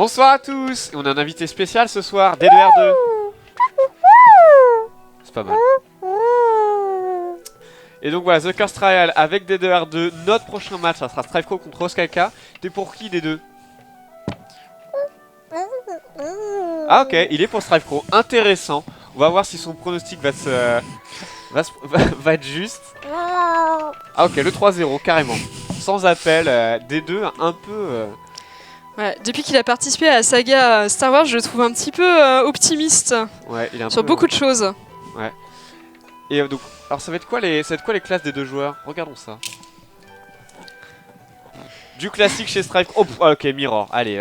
Bonsoir à tous. On a un invité spécial ce soir, D2R2. C'est pas mal. Et donc voilà, The Curse Trial avec D2R2. Notre prochain match, ça sera Strifecrow contre Oskalka. T'es pour qui des deux? Ah ok, il est pour Strifecrow. Intéressant. On va voir si son pronostic va être juste. Ah ok, le 3-0, carrément. Sans appel, D2 un peu... Ouais, depuis qu'il a participé à la saga Star Wars, je le trouve un petit peu optimiste Ouais, il est un sur peu, beaucoup de choses. Ouais. Et donc, alors ça va être quoi les classes des deux joueurs? Regardons ça. Du classique chez Strife. Oh, ok, Mirror. Allez.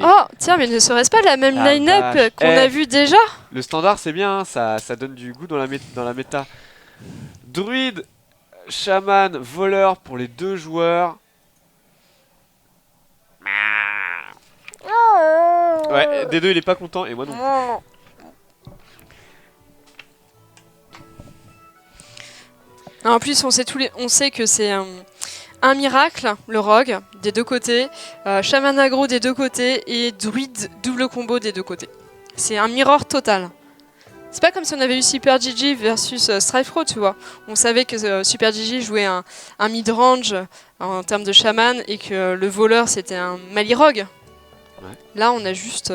Oh, tiens, mais ne serait-ce pas la même Ah, line-up vache. qu'on a vu déjà? Le standard, c'est bien, hein, ça donne du goût dans la méta. Druide, chaman, voleur pour les deux joueurs. Ouais, des deux, il est pas content et moi non. En plus, on sait que c'est un miracle, le rogue, des deux côtés, chaman aggro des deux côtés et druide double combo des deux côtés. C'est un mirror total. C'est pas comme si on avait eu Super Gigi versus Strifecrow, tu vois. On savait que Super Gigi jouait un mid-range en termes de chaman et que le voleur c'était un Mali rogue. Ouais. Là, on a juste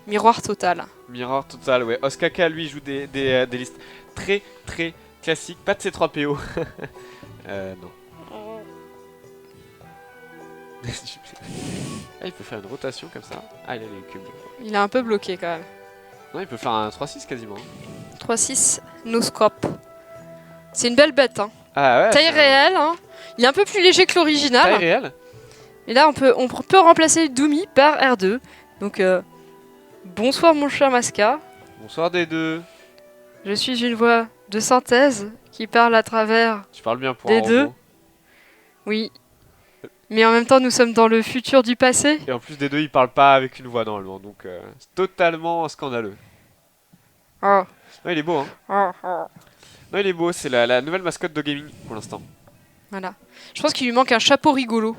miroir total. Miroir total, ouais. Oskalka, lui, joue des listes très classiques. Pas de C3 PO. Non. Ah, il peut faire une rotation comme ça. Ah, il a les cubes. Il est un peu bloqué quand même. Non, il peut faire un 3-6 quasiment. 3-6, no scope. C'est une belle bête, hein. Ah ouais. Taille réelle, hein. Il est un peu plus léger que l'original. Taille réelle. Et là, on peut remplacer Doomy par R2. Donc, bonsoir mon cher Masca. Bonsoir des deux. Je suis une voix de synthèse qui parle à travers Tu parles bien pour des un deux. robot. Oui. Mais en même temps, nous sommes dans le futur du passé. Et en plus des deux, ils parlent pas avec une voix normalement, donc c'est totalement scandaleux. Oh. Non, il est beau, hein. Non, il est beau, c'est la nouvelle mascotte de gaming pour l'instant. Voilà. Je pense qu'il lui manque un chapeau rigolo.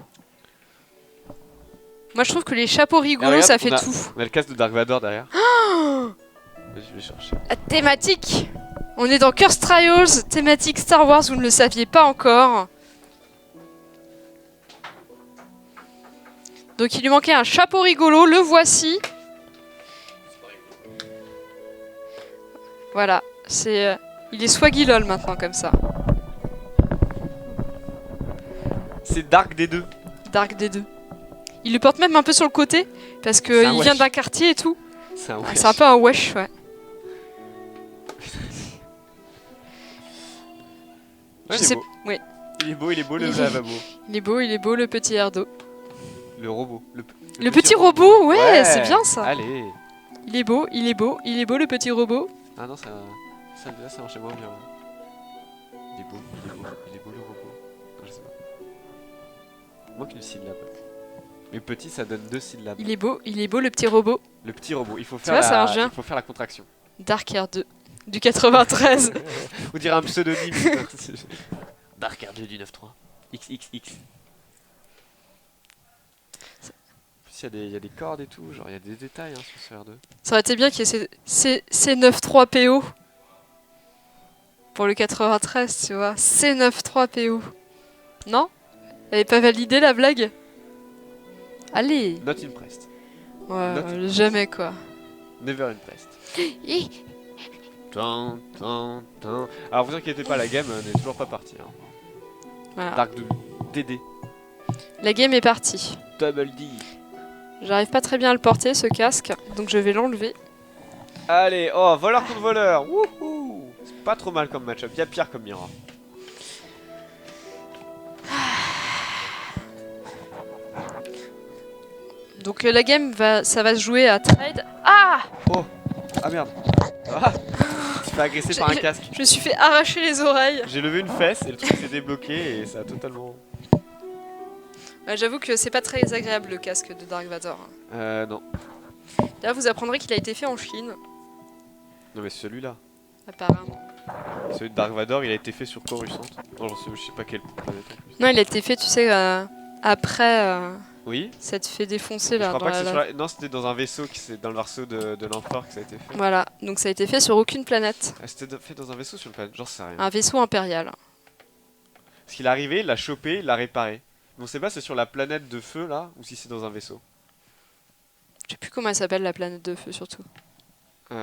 Moi, je trouve que les chapeaux rigolos, regarde, ça fait on a- tout. On a le casque de Dark Vador derrière. Je vais chercher. Thématique. On est dans Curse Trials, thématique Star Wars, vous ne le saviez pas encore. Donc il lui manquait un chapeau rigolo, le voici. Voilà, c'est il est swaggy lol maintenant comme ça. C'est Dark des deux. Dark D2. Il le porte même un peu sur le côté parce C'est un qu'il vient wesh. d'un quartier et tout. C'est un Ah, wesh. c'est un peu un wesh, ouais. Ouais, Je il est sais, beau. oui. Il est beau le lavabo. Il est beau le petit Erdo. Le robot. Le petit robot, ouais, c'est bien ça. Allez. Il est beau le petit robot. Ah non, ça marchait moins bien. Il est beau le robot. Non, je sais pas. Moins qu'une syllabe. Mais petit, ça donne 2 syllabes. Il est beau le petit robot. Le petit robot, il faut Tu faire, vois, ça marche bien. il faut faire la contraction. Dark Air 2 du 93. On dirait un pseudonyme. Dark R2 du 9.3. XXX. En plus, il y a des cordes et tout, genre il y a des détails hein, sur ce R2. Ça aurait été bien qu'il y ait C93 PO pour le 93, tu vois. C93 PO. Non? Elle est pas validée la blague? Allez. Not impressed. Ouais, Not jamais quoi. Never impressed. Tan, tan, tan. Alors vous inquiétez pas, la game n'est toujours pas partie. Hein. Voilà. Dark DD. La game est partie. Double D. J'arrive pas très bien à le porter ce casque, donc je vais l'enlever. Allez, oh, voleur contre voleur. Wouhou. C'est pas trop mal comme match-up. Il y a pire comme Mira. Donc la game ça va se jouer à trade. Ah! Oh. Ah merde. Ah. Tu te fais agresser par un casque. Je me suis fait arracher les oreilles. J'ai levé une fesse et le truc s'est débloqué et ça a totalement... Ouais, j'avoue que c'est pas très agréable le casque de Dark Vador. Non. Là, vous apprendrez qu'il a été fait en Chine, Non mais celui-là. apparemment. Celui de Dark Vador, il a été fait sur Coruscant. Non, je sais pas quelle planète en plus. Non, il a été fait, tu sais, après Oui. Ça te fait défoncer Je là crois dans pas que la c'est lave. sur la... Non, c'était dans un vaisseau, c'est dans le vaisseau de l'empereur que ça a été fait. Voilà, donc ça a été fait sur aucune planète. Ah, c'était fait dans un vaisseau sur le planète, j'en sais rien. Un vaisseau impérial. Parce qu'il est arrivé, il l'a chopé, il l'a réparé. Mais on sait pas si c'est sur la planète de feu là, ou si c'est dans un vaisseau. Je sais plus comment elle s'appelle la planète de feu surtout. Elle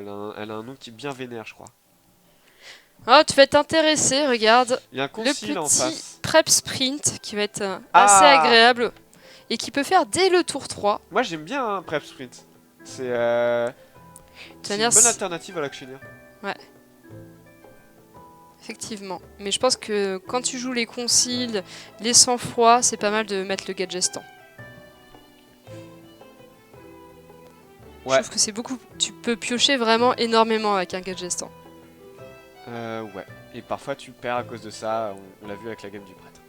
a un nom qui est bien vénère, je crois. Oh, tu vas t'intéresser, regarde. Il y a un Le concile en petit face. prep sprint qui va être Ah assez agréable et qui peut faire dès le tour 3. Moi j'aime bien un prep sprint. C'est une manière, bonne c'est- alternative à l'actionnaire. Effectivement. Mais je pense que quand tu joues les conciles, les sang-froid, c'est pas mal de mettre le gadgestan. Je Ouais. trouve que c'est beaucoup. Tu peux piocher vraiment énormément avec un gadgestan. Ouais. Et parfois tu perds à cause de ça, on l'a vu avec la gamme du prêtre.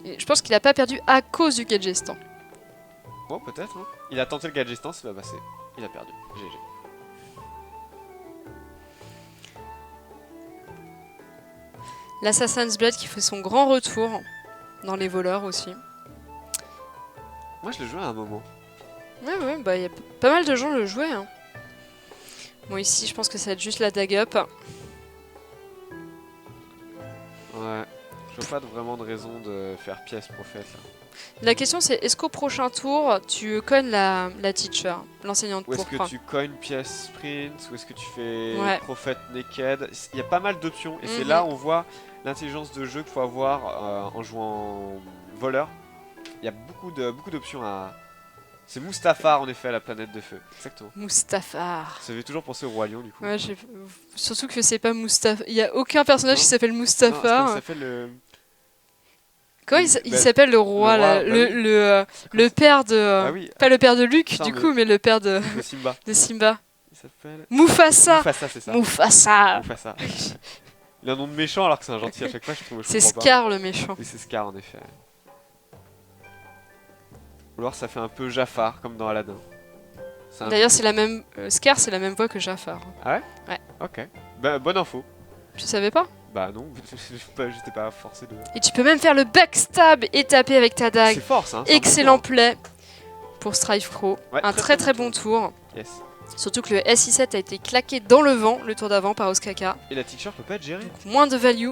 Et je pense qu'il a pas perdu à cause du gadgestan. Bon, peut-être, hein. Il a tenté le gadgestan, c'est pas passé. Il a perdu. GG. L'Assassin's Blade qui fait son grand retour dans les voleurs aussi. Moi je le jouais à un moment. Ouais, bah il y a pas mal de gens le jouaient. Hein. Bon, ici, je pense que ça va être juste la dag up. Ouais. Je vois pas vraiment de raison de faire pièce prophète là. La question c'est est-ce qu'au prochain tour tu cognes la teacher, l'enseignante Ou est-ce pourpre? que tu cognes pièce sprint, ou est-ce que tu fais Ouais. prophète naked. Il y a pas mal d'options, et c'est Mhm. là où on voit l'intelligence de jeu qu'il faut avoir en jouant voleur. Il y a beaucoup d'options à... C'est Mustafar en effet, la planète de feu. Exactement. Mustafar. Ça fait toujours penser au roi lion du coup. Ouais, surtout que c'est pas Mustafar. Il y a aucun personnage Non. qui s'appelle Non, Mustafar. ça fait le... Comment il s'appelle le roi le là roi, bah le père de. Ah oui, Pas le père de Luke Non, du mais- coup, mais le père de Simba. Simba. Il s'appelle... Mufasa. Mufasa, c'est ça. Mufasa. Mufasa. Il a un nom de méchant alors que c'est un gentil à chaque fois, je trouve. Je C'est comprends pas. Scar le méchant. Oui, c'est Scar en effet. Ou alors ça fait un peu Jafar, comme dans Aladdin. C'est un- D'ailleurs, c'est la même. Scar, c'est la même voix que Jafar. Ok. Bah, bonne info. Tu savais pas? Bah non, j'étais pas forcé de... Et tu peux même faire le backstab et taper avec ta dague. C'est fort ça. hein, c'est un bon Excellent tour, play pour Strife Crow. Ouais, Un très, très bon bon tour. hein. Yes. Surtout que le SI7 a été claqué dans le vent le tour d'avant par Oskaka. Et la teacher peut pas être gérée. Donc moins de value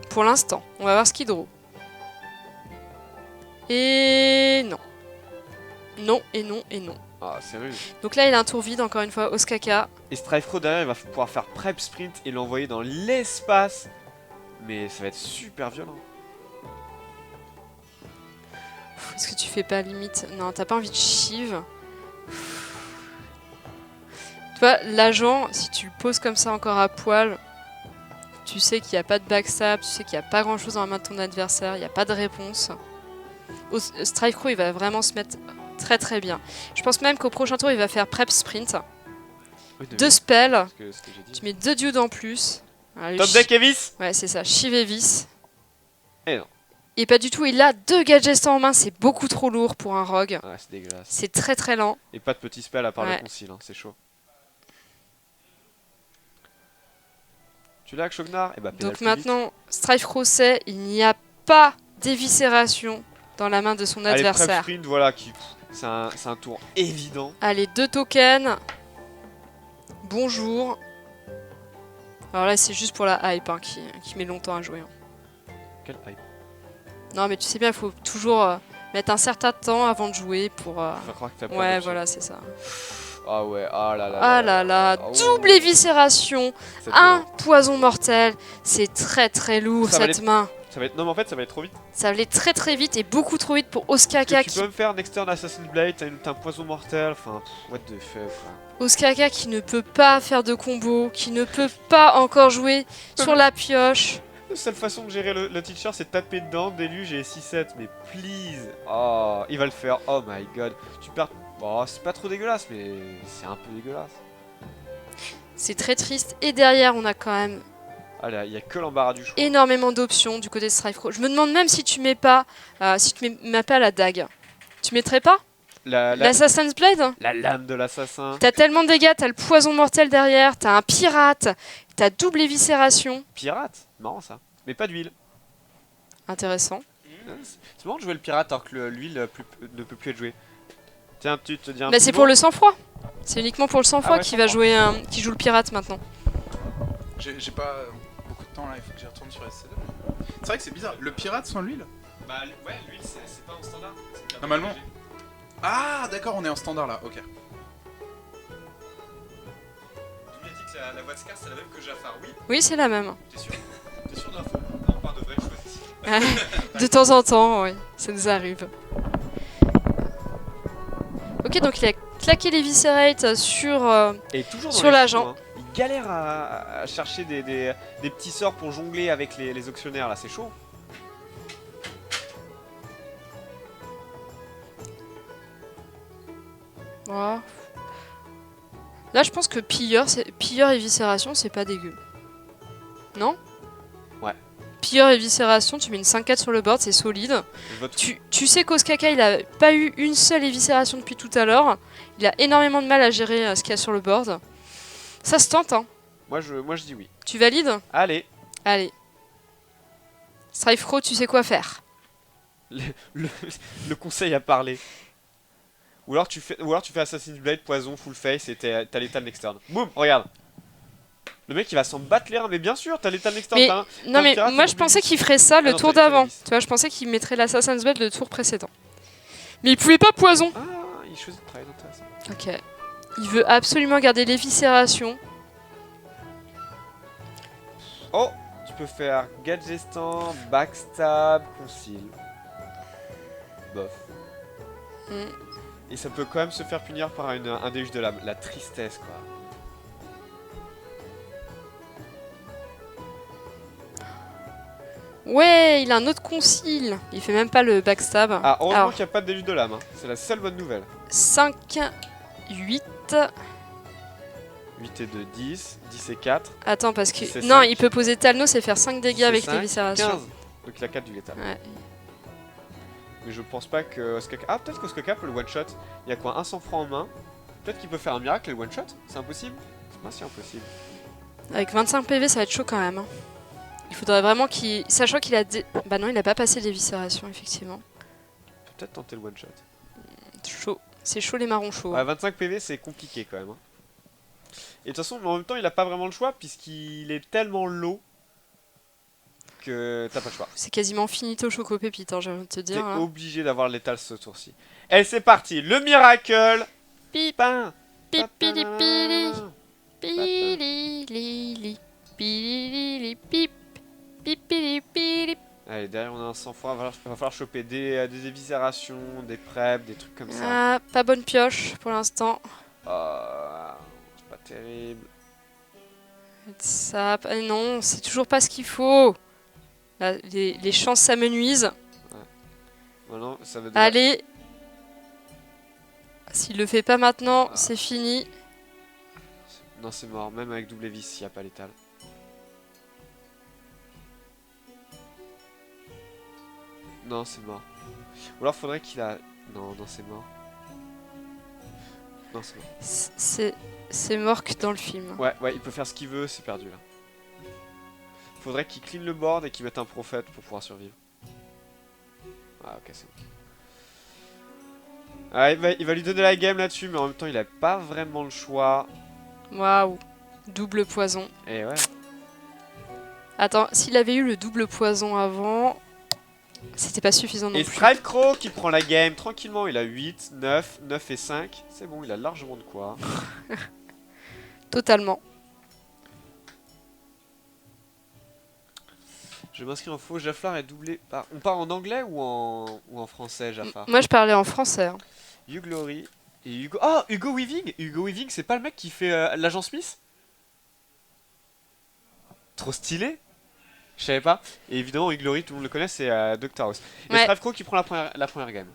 pour l'instant. On va voir ce qu'il draw. Et non. Non, et non, et non. Ah, sérieux. Donc là, il a un tour vide, encore une fois, Oskaka. Et Strife Pro derrière, il va pouvoir faire prep sprint et l'envoyer dans l'espace. Mais ça va être super violent. Est-ce que tu fais pas limite? Non, t'as pas envie de chive. Tu vois, l'agent, si tu le poses comme ça encore à poil, tu sais qu'il n'y a pas de backstab, tu sais qu'il n'y a pas grand chose dans la main de ton adversaire, il n'y a pas de réponse. Strike Crow, il va vraiment se mettre très bien. Je pense même qu'au prochain tour, il va faire prep sprint. Oui, 2 spells, ce que j'ai dit. tu mets 2 dudes en plus. Allez, Top deck Evis. Ouais, c'est ça, Shiv et Vis. Eh non. Et pas du tout, il a 2 gadgets en main, c'est beaucoup trop lourd pour un rogue. Ouais, c'est dégueulasse. C'est très lent. Et pas de petit spell à part Ouais. le concile, hein, c'est chaud. Tu l'as, Shognard? Eh bah, pédale Donc plus vite. maintenant, Strife Crow sait, il n'y a pas d'éviscération dans la main de son Allez, prep adversaire. sprint, voilà, c'est un tour évident. Allez, 2 tokens. Bonjour. Alors là, c'est juste pour la hype hein, qui met longtemps à jouer. hein. Quel hype. Non, mais tu sais bien, il faut toujours mettre un certain temps avant de jouer pour... Je crois que t'as plein Ouais, d'options. voilà, c'est ça. Ah ouais, ah là là. Ah là là, Oh. double éviscération, C'est un violent. poison mortel. C'est très lourd Ça va cette main. Ça va être... Non mais en fait ça va être trop vite. Ça allait très vite et beaucoup trop vite pour Parce que Oskaka tu qui... peux me faire Next Turn Assassin's Blade, t'as un poison mortel, enfin what the fuck. Quoi. Oskaka qui ne peut pas faire de combo, qui ne peut pas encore jouer sur la pioche. La seule façon de gérer le teacher c'est de taper dedans, déluge et 6-7, mais please. Oh, il va le faire, oh my god. Tu perds... Oh, c'est pas trop dégueulasse mais c'est un peu dégueulasse. C'est très triste. Et derrière, on a quand même Ah là, il y a que l'embarras du choix. énormément d'options du côté de Strife Crow. Je me demande même si tu mets pas, mets pas la dague. Tu mettrais pas l'Assassin's Blade? La lame de l'assassin. T'as tellement de dégâts, t'as le poison mortel derrière, t'as un pirate, t'as double éviscération. Pirate, marrant ça. Mais pas d'huile. Intéressant. C'est marrant de jouer le pirate alors que l'huile ne peut plus être jouée. Tiens, tu te dis un Bah petit c'est mot pour le sang-froid. C'est uniquement pour le sang-froid ouais, qui va sang-froid. jouer qui joue le pirate maintenant. J'ai pas beaucoup de temps là, il faut que j'y retourne sur SC2. C'est vrai que c'est bizarre, le pirate sans l'huile. Bah ouais, l'huile c'est pas en standard. Normalement. Ah d'accord, on est en standard là, ok. Tu m'as dit que la voix de Scar c'est la même que Jafar, oui. Oui, c'est la même. T'es sûr? T'es sûr de l'info? Non, pas de vrai choix. De temps en temps, oui, ça nous arrive. Ok, donc il a claqué les viscérates sur... Et toujours Sur l'agent. hein. Il galère à chercher des petits sorts pour jongler avec les auctionnaires là, c'est chaud. Voilà. Là, je pense que pilleur et viscération, c'est pas dégueu. Non? Ouais. Pilleur et viscération, tu mets une 5-4 sur le board, c'est solide. Je vote Tu sais qu'Oskaka, il a pas eu une seule éviscération depuis tout à l'heure. Il a énormément de mal à gérer ce qu'il y a sur le board. Ça se tente, hein. moi je dis oui. Tu valides? Allez, Allez. Strifecrow, tu sais quoi faire. le conseil à parler. Ou alors tu fais Assassin's Blade, poison, full face et t'as l'étal next turn. Boum, regarde. Le mec il va s'en battre les reins, mais bien sûr, t'as l'étal next turn. Mais, t'as un- non, mais pirate, moi, t'as je double pensais vis. qu'il ferait ça le non, tour t'as d'avant. vis. Tu vois, je pensais qu'il mettrait l'Assassin's Blade le tour précédent. Mais il pouvait pas poison. Ah, il choisit de travailler intéressant. Ok. Il veut absolument garder l'éviscération. Oh, tu peux faire Gadgestan, Backstab, Concile. Bof. Hmm. Et ça peut quand même se faire punir par un déluge de l'âme. La tristesse, quoi. Ouais, il a un autre concile. Il fait même pas le backstab. Ah, heureusement Alors, qu'il n'y a pas de déluge de l'âme. Hein. C'est la seule bonne nouvelle. 5, 8. 8 et 2, 10. 10 et 4. Attends, parce que. C'est Non, 5. il peut poser Talnos et faire 5 dégâts avec l'éviscération. 15. Donc il a 4 du létal. Ouais. Mais je pense pas que Oskaka... Ah, peut-être qu'Oskaka peut le one-shot. Il y a quoi, un 100 francs en main. Peut-être qu'il peut faire un miracle et le one-shot. C'est impossible? C'est pas si impossible. Avec 25 PV, ça va être chaud quand même. Hein. Il faudrait vraiment qu'il. Sachant qu'il a. Bah non, il a pas passé l'éviscération, effectivement. Peut-être tenter le one-shot. Chaud. C'est chaud les marrons chauds. Ouais, 25 PV, c'est compliqué quand même. Hein. Et de toute façon, en même temps, il a pas vraiment le choix puisqu'il est tellement low que t'as pas le choix. C'est quasiment finito choco pépite, hein, j'ai envie de te T'es dire. Hein. obligé d'avoir l'étal ce tour-ci. Et c'est parti, le miracle. Pipin. Pipili-pili. Pili-li-li. Pili-li-li. Pip. Pipili-pili. Allez, derrière on a un 100 francs, va falloir choper des éviscérations, des preps, des trucs comme ça. Ah, pas bonne pioche pour l'instant. C'est pas terrible. Ça, non, c'est toujours pas ce qu'il faut. Là, les chances s'amenuisent. Maintenant, ça veut dire... Allez. S'il le fait pas maintenant, Ah. c'est fini. Non, c'est mort, même avec double vis, s'il n'y a pas l'étal. Non, c'est mort. Ou alors faudrait qu'il a... Non, c'est mort. Non, c'est mort. C'est Mork dans le film. Ouais, il peut faire ce qu'il veut, c'est perdu là. Faudrait qu'il clean le board et qu'il mette un prophète pour pouvoir survivre. Ah, ok, c'est bon. Ah, il va lui donner la game là-dessus, mais en même temps, il a pas vraiment le choix. Waouh. Double poison. Et ouais. Attends, s'il avait eu le double poison avant, c'était pas suffisant non Et plus. Strifecrow qui prend la game tranquillement. Il a 8, 9, 9 et 5. C'est bon, il a largement de quoi. Totalement. Je m'inscris en faux. Jafar est doublé par... On part en anglais ou en français, Jafar? Moi, je parlais en français. Hein. Hugh Glory et Hugo... Oh, Hugo Weaving. Hugo Weaving, c'est pas le mec qui fait l'agent Smith? Trop stylé. Je savais pas. Et évidemment, Hugh Glory, tout le monde le connaît, c'est Dr House. Et Ouais. Strifecrow qui prend la première game.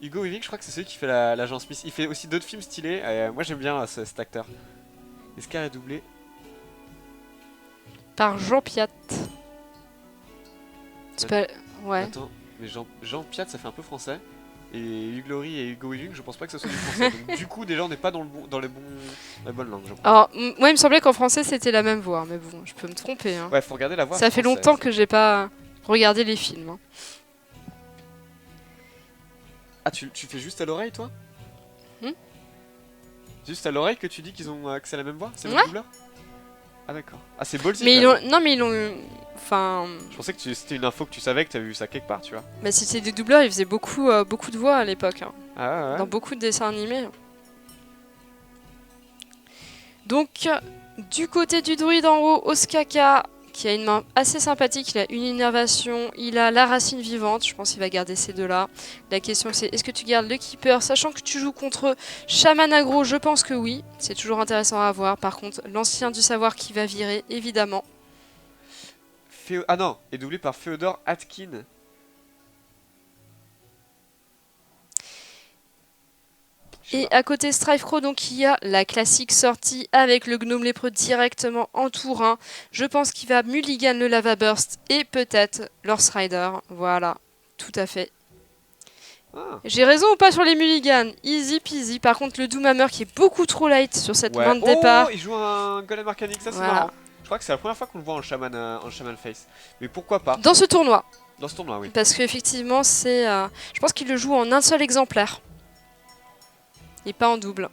Hugo Weaving, je crois que c'est celui qui fait l'agent Smith. Il fait aussi d'autres films stylés. Moi, j'aime bien cet acteur. Escar est doublé. Par Jean Piat. C'est pas... Ouais. Attends, mais Jean Piat, ça fait un peu français. Et Hugh Glory et Hugo Weaving, je pense pas que ce soit du français. Donc, du coup, déjà, on n'est pas dans la bonne langue, je crois. Alors, moi, il me semblait qu'en français, c'était la même voix. Mais bon, je peux me tromper. Hein. Ouais, faut regarder la voix Ça fait française. longtemps que j'ai pas regardé les films. Hein. Ah, tu fais juste à l'oreille, toi? Hmm. Juste à l'oreille que tu dis qu'ils ont que c'est la même voix? C'est le Ouais. même doubleur? Ah d'accord. Ah c'est ballsy Mais quand ils même. ont... Non, mais ils ont... Enfin... Je pensais que c'était une info que tu savais, que tu avais vu ça quelque part, tu vois. Bah, si c'était des doubleurs, ils faisaient beaucoup, beaucoup de voix à l'époque. Hein. Ah ouais, ouais. Dans beaucoup de dessins animés. Donc, du côté du druide en haut, Ostkaka, qui a une main assez sympathique, il a une innervation, il a la racine vivante, je pense qu'il va garder ces deux-là. La question c'est, est-ce que tu gardes le keeper, sachant que tu joues contre Shaman Agro? Je pense que oui, c'est toujours intéressant à voir. Par contre, l'ancien du savoir qui va virer, évidemment. Ah non, est doublé par Féodor Atkin. Et à côté Strifecrow, donc il y a la classique sortie avec le gnome lépreux directement en tour 1. Je pense qu'il va mulligan le Lava Burst et peut-être l'Horse Rider. Voilà, tout à fait. Ah. J'ai raison ou pas sur les mulligans? Easy peasy. Par contre, le Doomhammer qui est beaucoup trop light sur cette main de départ. Oh, il joue un Golem Arcanique, ça c'est Voilà. marrant. Je crois que c'est la première fois qu'on le voit en Shaman Face. Mais pourquoi pas? Dans ce tournoi. Dans ce tournoi, oui. Parce qu'effectivement, c'est. Je pense qu'il le joue en un seul exemplaire. Et pas en double.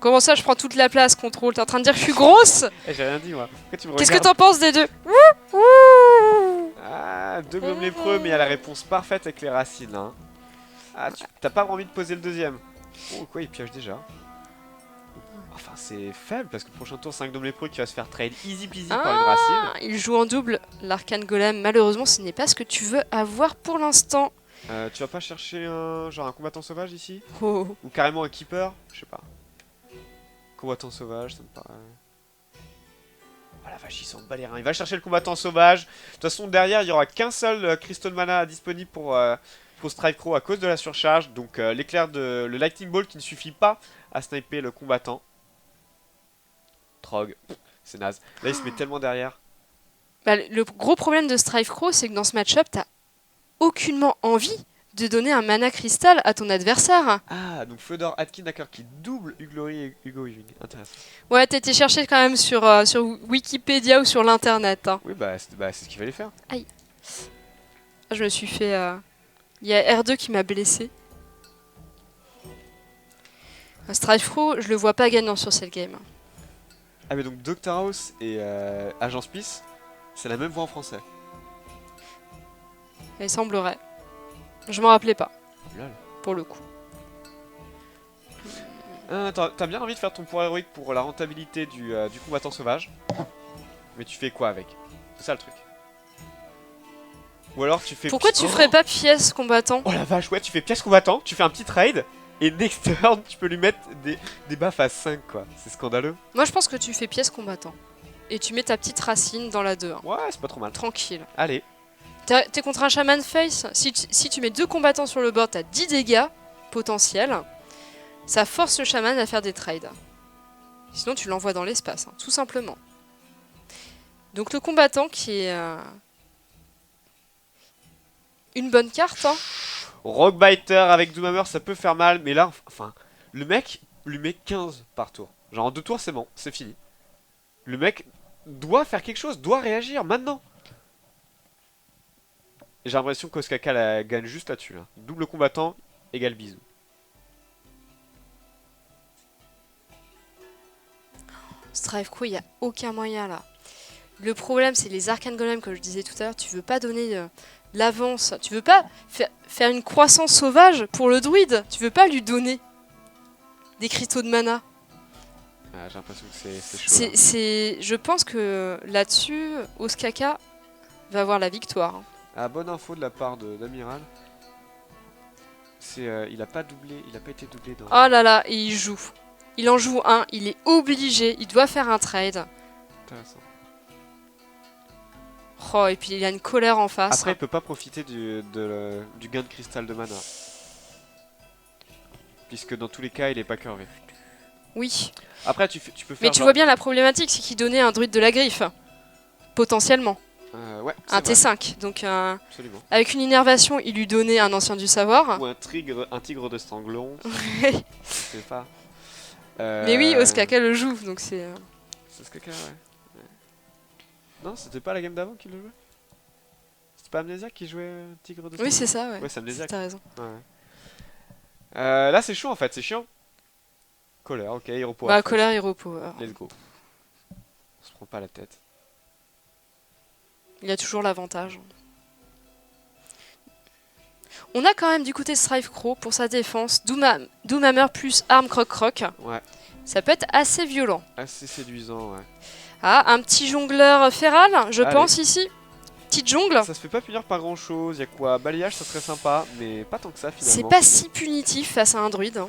Comment ça, je prends toute la place, contrôle? T'es en train de dire que je suis grosse? Eh, j'ai rien dit moi. Pourquoi tu me Qu'est-ce que regardes? t'en penses des deux? Ah, deux gnomes lépreux, mais il y a la réponse parfaite avec les racines. Hein. Ah, t'as pas envie de poser le deuxième? Oh, quoi, il pioche déjà. Enfin, c'est faible parce que le prochain tour, c'est un gnome lépreux qui va se faire trade easy peasy par une racine. Il joue en double l'Arcane Golem. Malheureusement, ce n'est pas ce que tu veux avoir pour l'instant. Tu vas pas chercher genre un combattant sauvage ici? Oh. Ou carrément un keeper? Je sais pas. Combattant sauvage, ça me paraît. Oh la vache, il s'en bat les reins. Il va chercher le combattant sauvage. De toute façon, derrière, il y aura qu'un seul Crystal Mana disponible pour Strifecrow à cause de la surcharge. Donc l'éclair de le Lightning Ball qui ne suffit pas à sniper le combattant. Trog, c'est naze. Là, il se met tellement derrière. Bah, le gros problème de Strifecrow, c'est que dans ce match-up, t'as aucunement envie de donner un mana cristal à ton adversaire. Ah, donc Féodor Atkin, d'accord, qui double Uglory et Hugo Weaving. Intéressant. Ouais, t'as été chercher quand même sur Wikipédia ou sur l'internet. Hein. Oui, c'est ce qu'il fallait faire. Je me suis fait... Il y a R2 qui m'a blessé. Strifecrow, je le vois pas gagnant sur cette game. Ah, mais donc Dr House et Agence Peace, c'est la même voix en français. Il semblerait. Je m'en rappelais pas, Lol. pour le coup. T'as bien envie de faire ton poids héroïque pour la rentabilité du combattant sauvage. Mais tu fais quoi avec? C'est ça le truc. Ou alors tu fais... Pourquoi tu ferais pas pièce combattant? Oh la vache, ouais, tu fais pièce combattant, tu fais un petit trade, et next turn, tu peux lui mettre des buffs à 5, quoi. C'est scandaleux. Moi, je pense que tu fais pièce combattant. Et tu mets ta petite racine dans la 2-1. Ouais, c'est pas trop mal. Tranquille. Allez. T'es contre un Shaman Face. Si tu mets 2 combattants sur le board, t'as 10 dégâts potentiels. Ça force le Shaman à faire des trades. Sinon, tu l'envoies dans l'espace, hein, tout simplement. Donc le combattant qui est... une bonne carte, hein. Rockbiter avec Doomhammer, ça peut faire mal, mais là, enfin, le mec lui met 15 par tour. Genre en 2 tours, c'est bon, c'est fini. Le mec doit faire quelque chose, doit réagir maintenant. J'ai l'impression qu'Ostkaka la gagne juste là-dessus. Là. Double combattant égale bisou. Strifecrow, il n'y a aucun moyen là. Le problème, c'est les Arcane Golem, comme je disais tout à l'heure. Tu veux pas donner l'avance. Tu veux pas faire une croissance sauvage pour le druide. Tu veux pas lui donner des cristaux de mana. Ah, j'ai l'impression que c'est chaud. Je pense que là-dessus, Ostkaka va avoir la victoire. Hein. Ah, bonne info de la part d'Amiral. Il a pas été doublé dans... Oh là là, et il joue. Il en joue un, il est obligé, il doit faire un trade. Intéressant. Oh, et puis il a une colère en face. Après, il peut pas profiter du gain de cristal de mana. Puisque dans tous les cas, il est pas curvé. Oui. Après, tu peux faire... Mais tu vois bien la problématique, c'est qu'il donnait un druide de la griffe. Potentiellement. Ouais, Un c'est vrai. T5. Donc, Absolument. avec une innervation, il lui donnait un ancien du savoir. Ou un tigre de Stanglon. Je sais pas. Mais oui, Ostkaka le joue, donc c'est... C'est ce caca, ouais. Non, c'était pas la game d'avant qu'il le jouait. C'était pas Amnésiaque qui jouait Tigre de Oui, Feu. c'est ça, ouais. Ouais, c'est Amnésiaque. T'as raison. Ouais. Là, c'est chaud en fait, c'est chiant. Colère, ok, Hero Power. Bah, first. Colère Hero Power. Let's go. On se prend pas la tête. Il a toujours l'avantage. On a quand même du côté Strife Crow pour sa défense. Doomhammer plus arme croc-croc. Ouais, Ça peut être assez violent. assez séduisant, ouais. Ah, un petit jongleur féral, je Allez. pense ici. Petite jungle. Ça se fait pas punir par grand chose, y'a quoi? Balayage, ça serait sympa, mais pas tant que ça finalement. C'est pas si punitif face à un druide. Hein.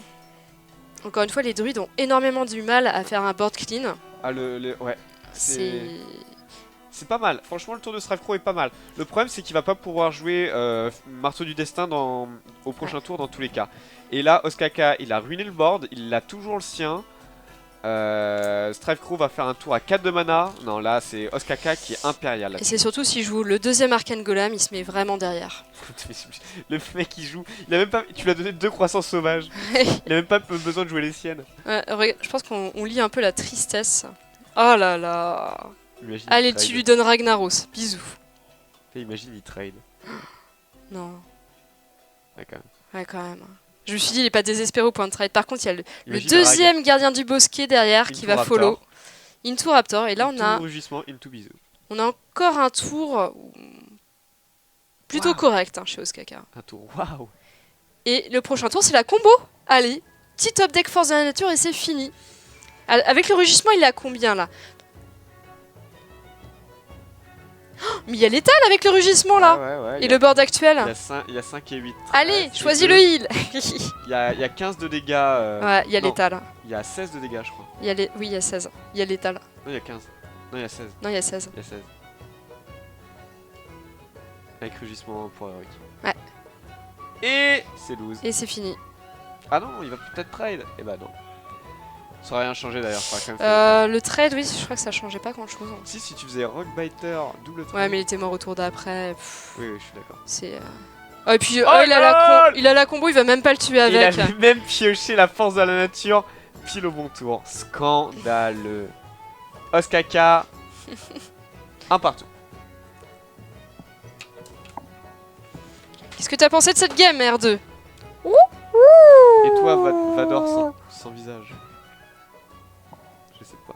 Encore une fois, les druides ont énormément du mal à faire un board clean. Ah, ouais. C'est... C'est pas mal, franchement le tour de Strife Crow est pas mal. Le problème c'est qu'il va pas pouvoir jouer Marteau du Destin au prochain tour dans tous les cas. Et là Oskaka il a ruiné le board, il a toujours le sien. Strife Crow va faire un tour à 4 de mana. Non là c'est Oskaka qui est impérial. Et c'est surtout s'il joue le deuxième Arcane Golem, il se met vraiment derrière. Le mec il joue, il a même pas, tu lui as donné 2 croissants sauvages. Il a même pas besoin de jouer les siennes. Je pense qu'on lit un peu la tristesse. Oh là là. Imagine, Allez, il trade. tu lui donnes Ragnaros. Bisous. Imagine il trade. Non. Ouais, quand même. Ouais, quand même. Je me suis dit, il est pas désespéré au point de trade. Par contre, il y a le Imagine deuxième gardien du bosquet derrière qui va Into follow. Raptor. Into Raptor. Et là, Into rugissement, into bisou. on a encore un tour plutôt Wow. correct hein, chez Oskaka. Un tour, waouh. Et le prochain tour, c'est la combo. Allez, petit top deck Force de la Nature et c'est fini. Avec le rugissement, il est à combien là? Oh, mais il y a l'étal avec le rugissement là. Ouais, Et le board actuel. il y a 5 et 8. Allez, c'est choisis deux. le heal. Il y a 15 de dégâts. Ouais, il y a non, l'étal. Il y a 16 de dégâts, je crois. Oui, il y a 16. Il y a l'étal. Non, il y a 15. Non, il y a 16. Non, il y a 16. Il y a 16. Avec rugissement pour Heroic. Ouais. Et c'est lose. Et c'est fini. Ah non, il va peut-être trade. Eh bah non. Ça aurait rien changé d'ailleurs. Ça aurait quand même fait Le trade, oui, je crois que ça changeait pas grand chose. Si tu faisais Rockbiter, double trade. Ouais, mais il était mort au tour d'après. Oui, je suis d'accord. C'est. Oh, et puis, Oh, il a la combo, il va même pas le tuer avec. Il a même pioché la force de la nature pile au bon tour. Scandaleux. Oskaka. Un partout. Qu'est-ce que t'as pensé de cette game, R2? Et toi, Vador sans visage. Je sais pas.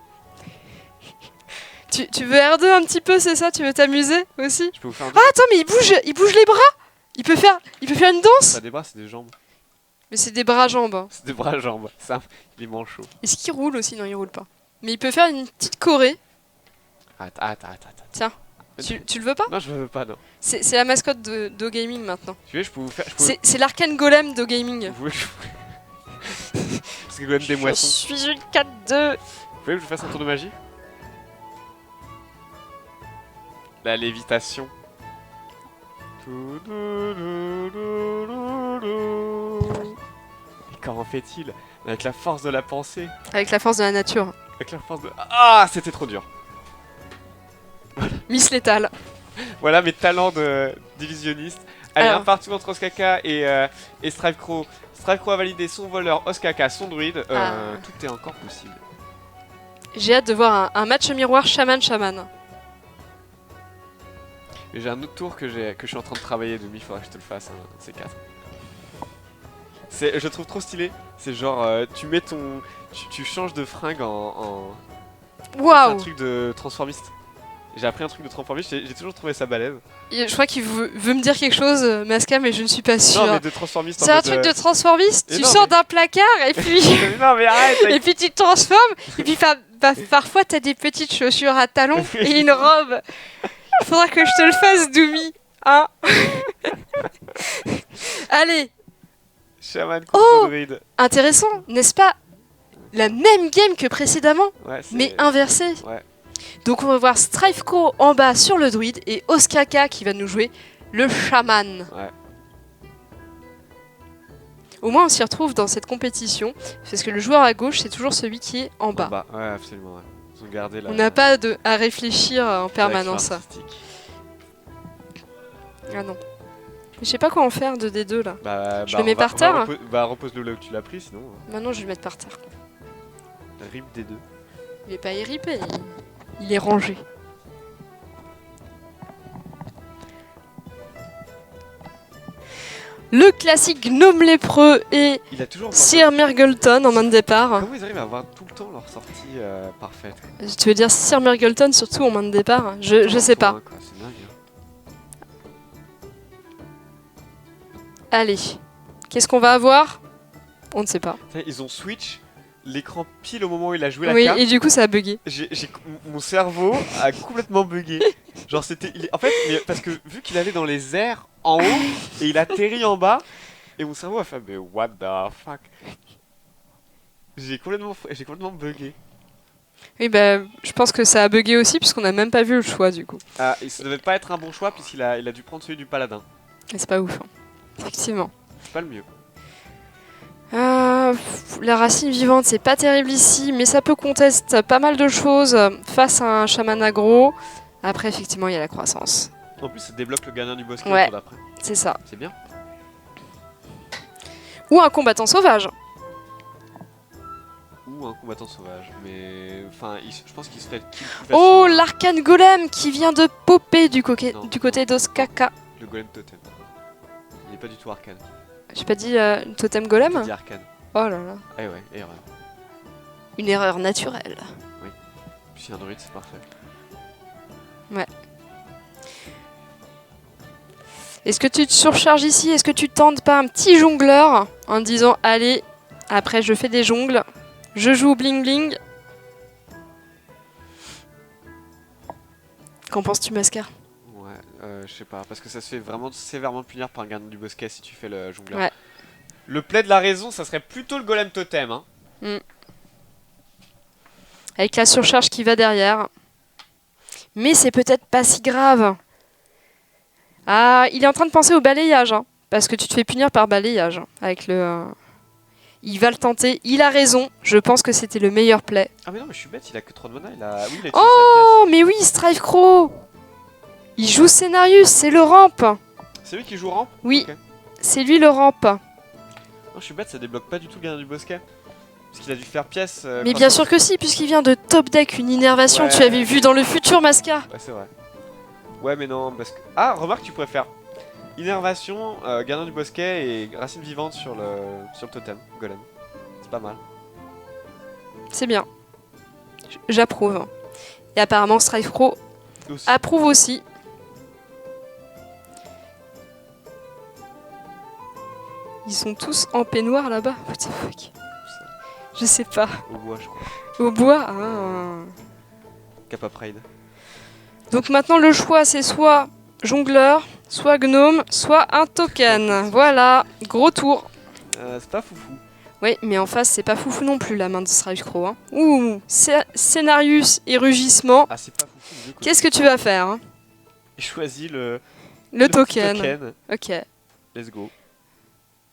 Tu veux R2 un petit peu, c'est ça? Tu veux t'amuser aussi? Je peux vous faire un Ah, attends, mais il bouge les bras! Il peut faire une danse? C'est pas des bras, c'est des jambes. Mais c'est des bras-jambes. Hein. C'est des bras jambes. Ça, il est manchot. Est-ce qu'il roule aussi? Non, il roule pas. Mais il peut faire une petite choré. Attends. Tiens, tu le veux pas? Non, je veux pas, non. C'est la mascotte de Gaming maintenant. Tu veux, je peux vous faire. C'est l'Arcane Golem de Gaming. Vous voulez Parce que quand même des moissons. Je suis une 4-2. Vous voulez que je vous fasse un tour de magie? La lévitation. Et comment fait-il? Avec la force de la pensée. Avec la force de la nature. Avec la force de... Ah, c'était trop dur. Miss Létale. Voilà mes talents de d'illusionniste. Allez, Alors. un partout entre Oskaka et Strife Crow. Strife Crow a validé son voleur, Oskaka son druide. Tout est encore possible. J'ai hâte de voir un match miroir Shaman-Shaman. Mais j'ai un autre tour que je suis en train de travailler, Demi, faudra que je te le fasse, un de ces 4. Je le trouve trop stylé. C'est genre, tu mets ton... Tu changes de fringue en... C'est un Waouh! truc de transformiste. J'ai appris un truc de transformiste, j'ai toujours trouvé ça balèze. Je crois qu'il veut me dire quelque chose, Maska, mais je ne suis pas sûre. Non mais de transformiste en C'est un mode, truc de transformiste. Et Tu non, sors mais- d'un placard et puis Non mais arrête et puis tu te transformes. Et puis parfois t'as des petites chaussures à talons et une robe. Il faudra que je te le fasse, Doumi. Hein? Allez, Shaman contre Oh druide. intéressant, n'est-ce pas? La même game que précédemment, Ouais, c'est... mais inversée. Ouais. Donc on va voir Strife Crow en bas sur le druide et Oskaka qui va nous jouer le chaman. Ouais. Au moins on s'y retrouve dans cette compétition, parce que le joueur à gauche c'est toujours celui qui est en bas. Bah, ouais, absolument. Ouais. Ils ont gardé la... On n'a pas à réfléchir en permanence. direction artistique. Ah non. Je sais pas quoi en faire de D2 là. Je le mets on va- par terre. repose-le là où tu l'as pris, sinon... Maintenant je vais le mettre par terre. Rip des deux. Il est pas irripé, il est rangé. Le classique gnome lépreux et Il a toujours. Sir Mirgleton en main de départ. Comment ils arrivent à avoir tout le temps leur sortie parfaite? Tu veux dire Sir Mirgleton surtout en main de départ? Je sais pas. Quoi, c'est dingue. Allez, qu'est-ce qu'on va avoir? On ne sait pas. Ils ont switch l'écran pile au moment où il a joué la Oui, carte. et du coup ça a bugué. Mon cerveau a complètement bugué. Genre c'était, en fait, parce que vu qu'il allait dans les airs en haut et il atterrit en bas, et mon cerveau a fait mais what the fuck. J'ai complètement bugué. Oui, bah, je pense que ça a bugué aussi puisqu'on n'a même pas vu le choix du coup. Ah, et ça devait pas être un bon choix puisqu'il a dû prendre celui du paladin. Et c'est pas ouf, hein. Effectivement. C'est pas le mieux. La racine vivante, c'est pas terrible ici, mais ça peut contester pas mal de choses face à un chaman aggro. Après, effectivement, il y a la croissance. En plus, ça débloque le gardien du bosquet Ouais. pour d'après. C'est ça. C'est bien. Ou un combattant sauvage. Ou un combattant sauvage, mais enfin, je pense qu'il se fait kill plus Oh, facilement. l'arcane golem qui vient de popper du, Non. du côté d'Oskaka. Le golem totem. Il est pas du tout arcane. J'ai pas dit totem golem? Il dit arcane. Oh là là. Eh ouais, erreur. Une erreur naturelle. Puis si un druide, c'est parfait. Est-ce que tu te surcharges ici? Est-ce que tu tentes pas un petit jongleur en te disant allez, après je fais des jongles, je joue au bling bling? Qu'en penses-tu, Mascar? Ouais, je sais pas, parce que ça se fait vraiment sévèrement punir par un gardien du bosquet si tu fais le jongleur. Ouais. Le plaid de la raison, ça serait plutôt le golem totem, hein. Avec la surcharge qui va derrière. Mais c'est peut-être pas si grave. Ah, il est en train de penser au balayage, hein, parce que tu te fais punir par balayage. Avec le... Il va le tenter, il a raison. Je pense que c'était le meilleur play. Ah mais non, mais je suis bête, il a que 3 de mana, il a... Oui, il a utilisé Oh, mais oui, Strive Crow. Il joue Scénarius, c'est le ramp. sa pièce. C'est lui qui joue ramp? Oui, Ok. c'est lui le ramp. Non, je suis bête, ça débloque pas du tout le gardien du bosquet. Parce qu'il a dû faire pièce... Mais bien sûr que si, puisqu'il vient de top deck une innervation, Ouais. tu avais vu dans le futur, Masca. Ouais, c'est vrai. Ouais, mais non, parce que... Ah, remarque, tu pourrais faire innervation, gardien du bosquet et racine vivante sur le totem, golem. C'est pas mal. C'est bien. J'approuve. Et apparemment, Strive Pro Aussi. approuve aussi. Ils sont tous en peignoir là-bas. What the fuck? Je sais pas. Au bois, je crois. Au bois. Ah. Kappa Pride. Donc maintenant, le choix, c'est soit jongleur, soit gnome, soit un token. Voilà. Gros tour. C'est pas foufou. Oui, mais en face, c'est pas foufou non plus la main de Strive Crow. Hein. Ouh, Scénarius et rugissement. Ah, c'est pas foufou. du coup. Qu'est-ce que tu vas faire, hein? Il choisit le Le petit token. token. Ok. Let's go.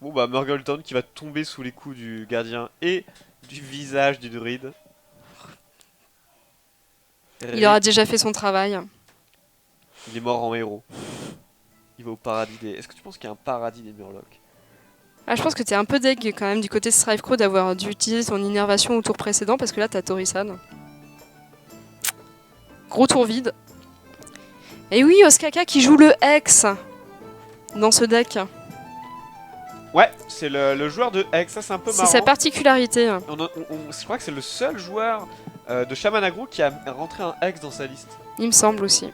Bon bah Murgleton qui va tomber sous les coups du gardien et du visage du druide. Il aura déjà fait son travail. Il est mort en héros. Il va au paradis des... Est-ce que tu penses qu'il y a un paradis des Murlocs? Ah, je pense que t'es un peu deg quand même du côté de Strive Crow d'avoir dû utiliser ton innervation au tour précédent parce que là t'as Torisan. Gros tour vide. Et oui, Oskaka qui joue le Hex dans ce deck. Ouais, c'est le joueur de Hex, ça c'est un peu C'est marrant. sa particularité. Je crois que c'est le seul joueur de Shaman Aggro qui a rentré un Hex dans sa liste. Il me semble aussi.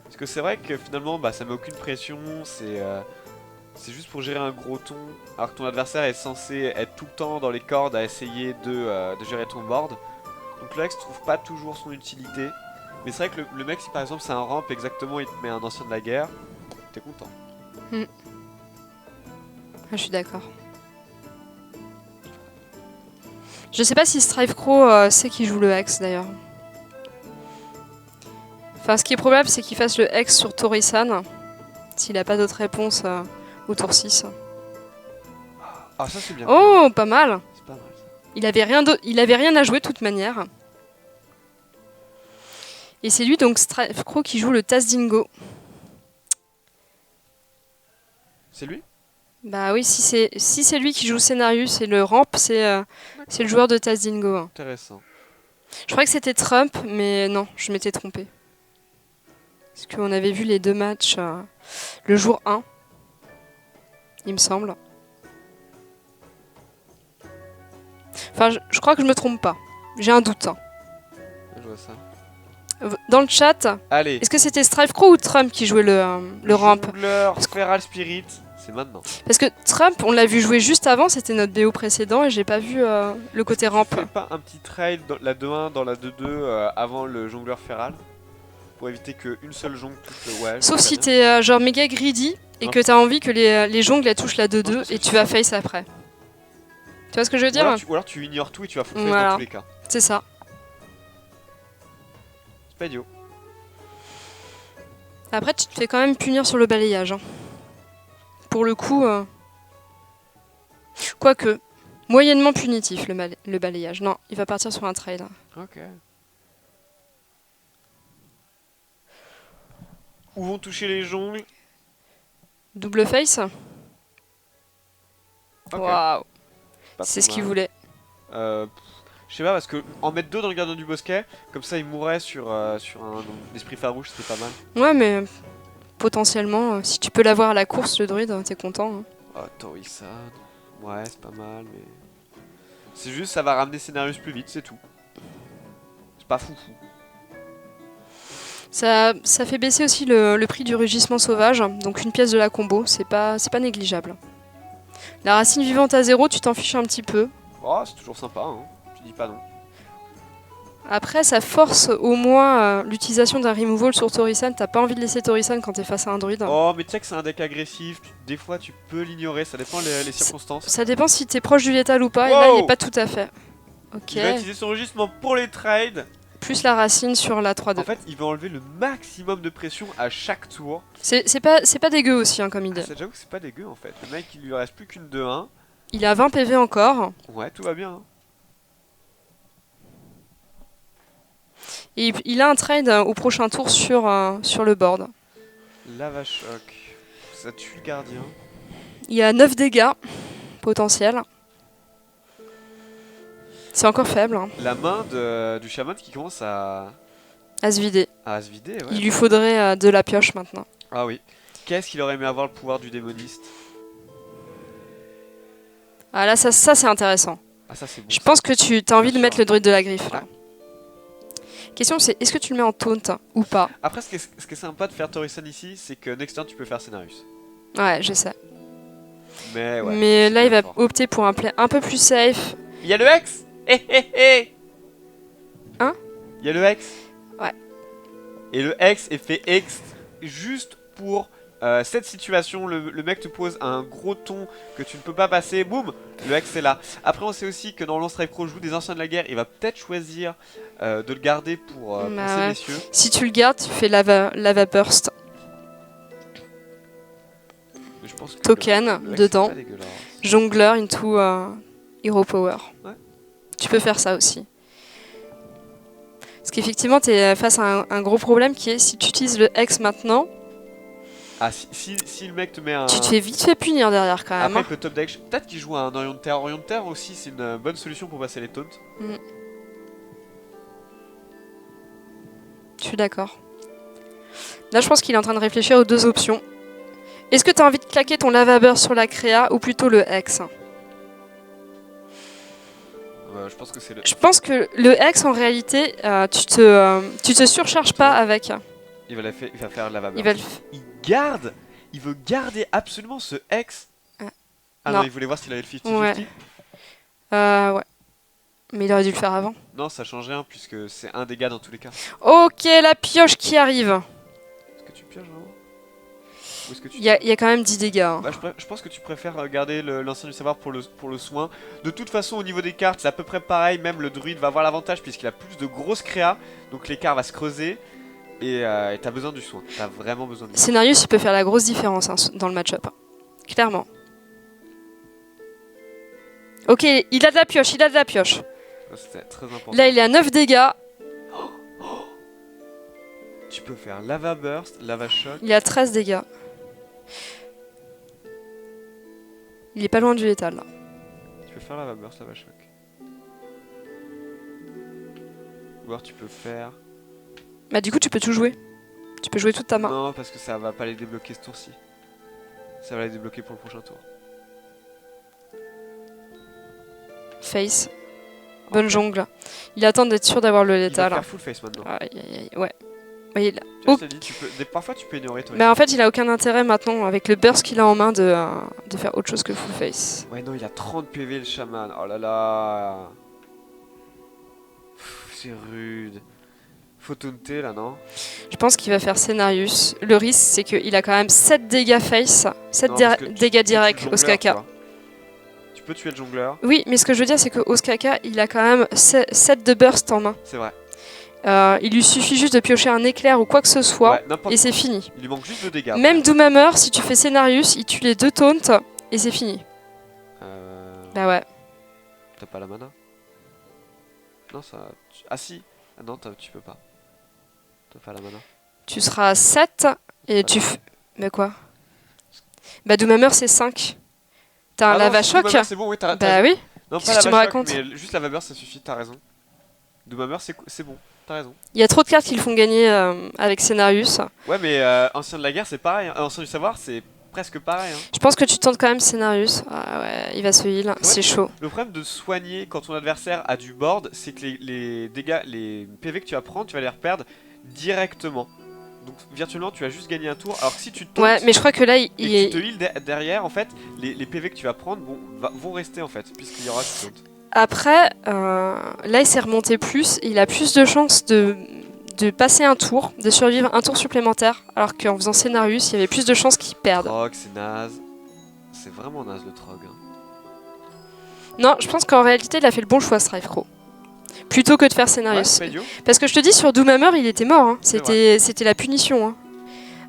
Parce que c'est vrai que finalement bah, ça met aucune pression, c'est juste pour gérer un gros ton, alors que ton adversaire est censé être tout le temps dans les cordes à essayer de gérer ton board. Donc le Hex trouve pas toujours son utilité. Mais c'est vrai que le mec, si par exemple c'est un ramp exactement, il te met un ancien de la guerre, t'es content. Ah, je suis d'accord. Je sais pas si Strive Crow sait qu'il joue le Hex d'ailleurs. Enfin, ce qui est probable, c'est qu'il fasse le Hex sur Torisan. S'il a pas d'autre réponse au tour 6. Ah ça c'est bien. Oh, pas mal. C'est pas mal ça. Il avait rien à jouer de toute manière. Et c'est lui, donc Strive Crow, qui joue le Tazdingo. C'est lui? Bah oui, si c'est lui qui joue le scénario, c'est le ramp, c'est le joueur de Tazdingo. Intéressant. Je crois que c'était Trump, mais non, je m'étais trompée. Parce qu'on avait vu les deux matchs le jour 1. il me semble. Enfin, je crois que je me trompe pas. J'ai un doute. Hein. Je vois ça. Dans le chat, Allez. est-ce que c'était Strife Crow ou Trump qui jouait le ramp? Jongleur, Feral Spirit, c'est maintenant. Parce que Trump, on l'a vu jouer juste avant, c'était notre BO précédent et j'ai pas vu le côté ramp. Tu fais pas un petit trail dans la 2-1, dans la 2-2 avant le jongleur Feral pour éviter qu'une seule jongle touche le Sauf si t'es genre méga greedy et que t'as envie que les jongles elles touchent la 2-2 et tu vas face après. Tu vois ce que je veux dire? Ou alors tu ignores tout et tu vas full face Voilà. dans tous les cas. C'est ça. C'est pas idiot. Après, tu te fais quand même punir sur le balayage. Hein. Pour le coup, quoique, moyennement punitif le balayage. Non, il va partir sur un trail. Ok. Où vont toucher les jongles? Double face. Ok. Waouh. Pas C'est trop ce qu'il mal. voulait. Je sais pas, parce que en mettre 2 dans le gardien du bosquet, comme ça il mourrait sur un esprit farouche, c'était pas mal. Ouais, mais potentiellement, si tu peux l'avoir à la course, le druide, t'es content. Hein. Oh, Torisan. Ouais, c'est pas mal, mais. C'est juste, ça va ramener Scénarius plus vite, c'est tout. C'est pas fou. Ça fait baisser aussi le prix du rugissement sauvage, donc une pièce de la combo, c'est pas négligeable. La racine vivante à 0, tu t'en fiches un petit peu. Oh, c'est toujours sympa, hein. Tu dis pas non. Après, ça force au moins l'utilisation d'un removal sur Torisan. T'as pas envie de laisser Torisan quand t'es face à un druide. Oh, mais tu sais que c'est un deck agressif, des fois tu peux l'ignorer, ça dépend les circonstances. Ça dépend si t'es proche du létal ou pas, et là il est pas tout à fait. Ok. Il va utiliser son rugissement pour les trades. Plus la racine sur la 3-2. En fait, il va enlever le maximum de pression à chaque tour. C'est pas dégueu aussi hein, comme idée. Ah, j'avoue que c'est pas dégueu en fait. Le mec, il lui reste plus qu'une 2-1. Il a 20 PV encore. Ouais, tout va bien. Hein. Et il a un trade au prochain tour sur le board. Lava choc. Ça tue le gardien. Il y a 9 dégâts potentiels. C'est encore faible. Hein. La main du chaman qui commence à À se vider. se vider, ouais. Il lui faudrait de la pioche maintenant. Ah oui. Qu'est-ce qu'il aurait aimé avoir le pouvoir du démoniste? Ah là, ça c'est intéressant. Ah ça c'est bon. Je pense que tu as envie de Bien mettre sûr. le druide de la griffe. Là. Ouais. Question c'est, est-ce que tu le mets en taunt ou pas? Après, ce qui est sympa de faire Torisan ici, c'est que next turn tu peux faire Scénarius. Ouais, je sais. Mais ouais. Mais c'est là, il bien va fort. opter pour un play un peu plus safe. Il y a le Hex. Hein? Il y a le Hex. Ouais. Et le Hex est fait juste pour cette situation. Le mec te pose un gros ton que tu ne peux pas passer. Boum, le Hex est là. Après, on sait aussi que dans Lance Strike Pro joue des anciens de la guerre. Il va peut-être choisir de le garder pour Bah ces ouais. messieurs. Si tu le gardes, tu fais lava burst. Mais je pense que Token, le Hex, dedans. c'est pas dégueulasse. Jongleur into Hero Power. Ouais. Tu peux faire ça aussi. Parce qu'effectivement, tu es face à un gros problème qui est si tu utilises le Hex maintenant, Ah, si le mec te met un. tu te fais vite fait punir derrière quand même. Après, hein. avec le top deck, peut-être qu'il joue un Orion de Terre. Orion de Terre aussi, c'est une bonne solution pour passer les taunts. Je suis d'accord. Là, je pense qu'il est en train de réfléchir aux deux options. Est-ce que tu as envie de claquer ton lava burst sur la créa ou plutôt le Hex? Je pense que c'est le. Je pense que le Hex, en réalité, tu te surcharges pas avec. Il va faire lava burst. Il va le Il veut garder absolument ce Hex. Ah non. non, il voulait voir s'il avait le 50-50. Ouais. Ouais. Mais il aurait dû le faire avant. Non, ça change rien puisque c'est un dégât dans tous les cas. Ok, la pioche qui arrive. Est-ce que tu pioches vraiment? Ou est-ce que tu... Il y a quand même 10 dégâts. Hein. Bah, je pense que tu préfères garder l'ancien du savoir pour le soin. De toute façon, au niveau des cartes, c'est à peu près pareil. Même le druide va avoir l'avantage puisqu'il a plus de grosses créas. Donc l'écart va se creuser. Et t'as besoin du soin. T'as vraiment besoin du soin. Scénarius, il peut faire la grosse différence hein, dans le match-up. Clairement. Ok, il a de la pioche, C'était très important. Là, il est à 9 dégâts. Tu peux faire lava burst, lava shock. Il est à 13 dégâts. Il est pas loin du létal. Là. Tu peux faire lava burst, lava shock. Ou alors tu peux faire... Bah du coup, tu peux tout jouer. Tu peux jouer toute ta main. Non, parce que ça va pas les débloquer ce tour-ci. Ça va la débloquer pour le prochain tour. Face. Bonne jongle. Il attend d'être sûr d'avoir le Il va létal. faire full face maintenant. Aïe, aïe, aïe, ouais. Ouais, Tu vois, Oh. je t'ai dit, parfois tu peux ignorer toi. Mais en fait, il a aucun intérêt maintenant, avec le burst qu'il a en main, de faire autre chose que full face. Ouais, non, il a 30 PV le chaman. Oh là là. C'est rude. Faut taunter là, non? Je pense qu'il va faire Scénarius. Le risque, c'est qu'il a quand même 7 dégâts face, 7 Non, parce que dégâts tu directs tues le au jongleur, tu Skaka. vois. Tu peux tuer le jongleur, Oui, mais ce que je veux dire, c'est que Oskaka, il a quand même 7 de burst en main. c'est vrai. Il lui suffit juste de piocher un éclair ou quoi que ce soit, Ouais, n'importe et c'est fini. Il lui manque juste de dégâts. Même Doomhammer, si tu fais Scénarius, il tue les 2 taunts, et c'est fini. Bah ouais. T'as pas la mana? Non, ça. Ah si! Ah non, tu peux pas. T'as pas la mana. Tu seras à 7, et tu... Mais quoi? Bah Doomhammer, c'est 5. T'as un Ah non, lava c'est choc? Doomhammer, c'est bon, oui, t'as Bah oui. Non, qu'est-ce pas que tu me lava choc, racontes? mais juste la vapeur, ça suffit, t'as raison. Doomhammer, c'est bon, t'as raison. Il y a trop de cartes qui le font gagner avec Scénarius. Ouais, mais Ancien de la guerre, c'est pareil. Hein. Ancien du savoir, c'est presque pareil. Hein. Je pense que tu tentes quand même Scénarius. Ah ouais, il va se heal, c'est chaud. Le problème de soigner quand ton adversaire a du board, c'est que les dégâts, les PV que tu vas prendre, tu vas les reperdre directement. Donc virtuellement, tu vas juste gagner un tour. Alors que si tu tauntes Ouais, mais je crois que là, il et que tu te est... heal derrière, en fait, les PV que tu vas prendre vont rester en fait, puisqu'il y aura du taunt. Après, là, il s'est remonté plus. Il a plus de chances de passer un tour, de survivre un tour supplémentaire, alors qu'en faisant Scénarius, il y avait plus de chances qu'il perde. Trog, c'est naze. C'est vraiment naze le Trog. Hein. Non, je pense qu'en réalité, il a fait le bon choix, Strifecrow. Plutôt que de faire Ouais, Scénarius. c'est pas idiot. Parce que je te dis, sur Doomhammer, il était mort. Hein. C'est C'était la punition. Hein.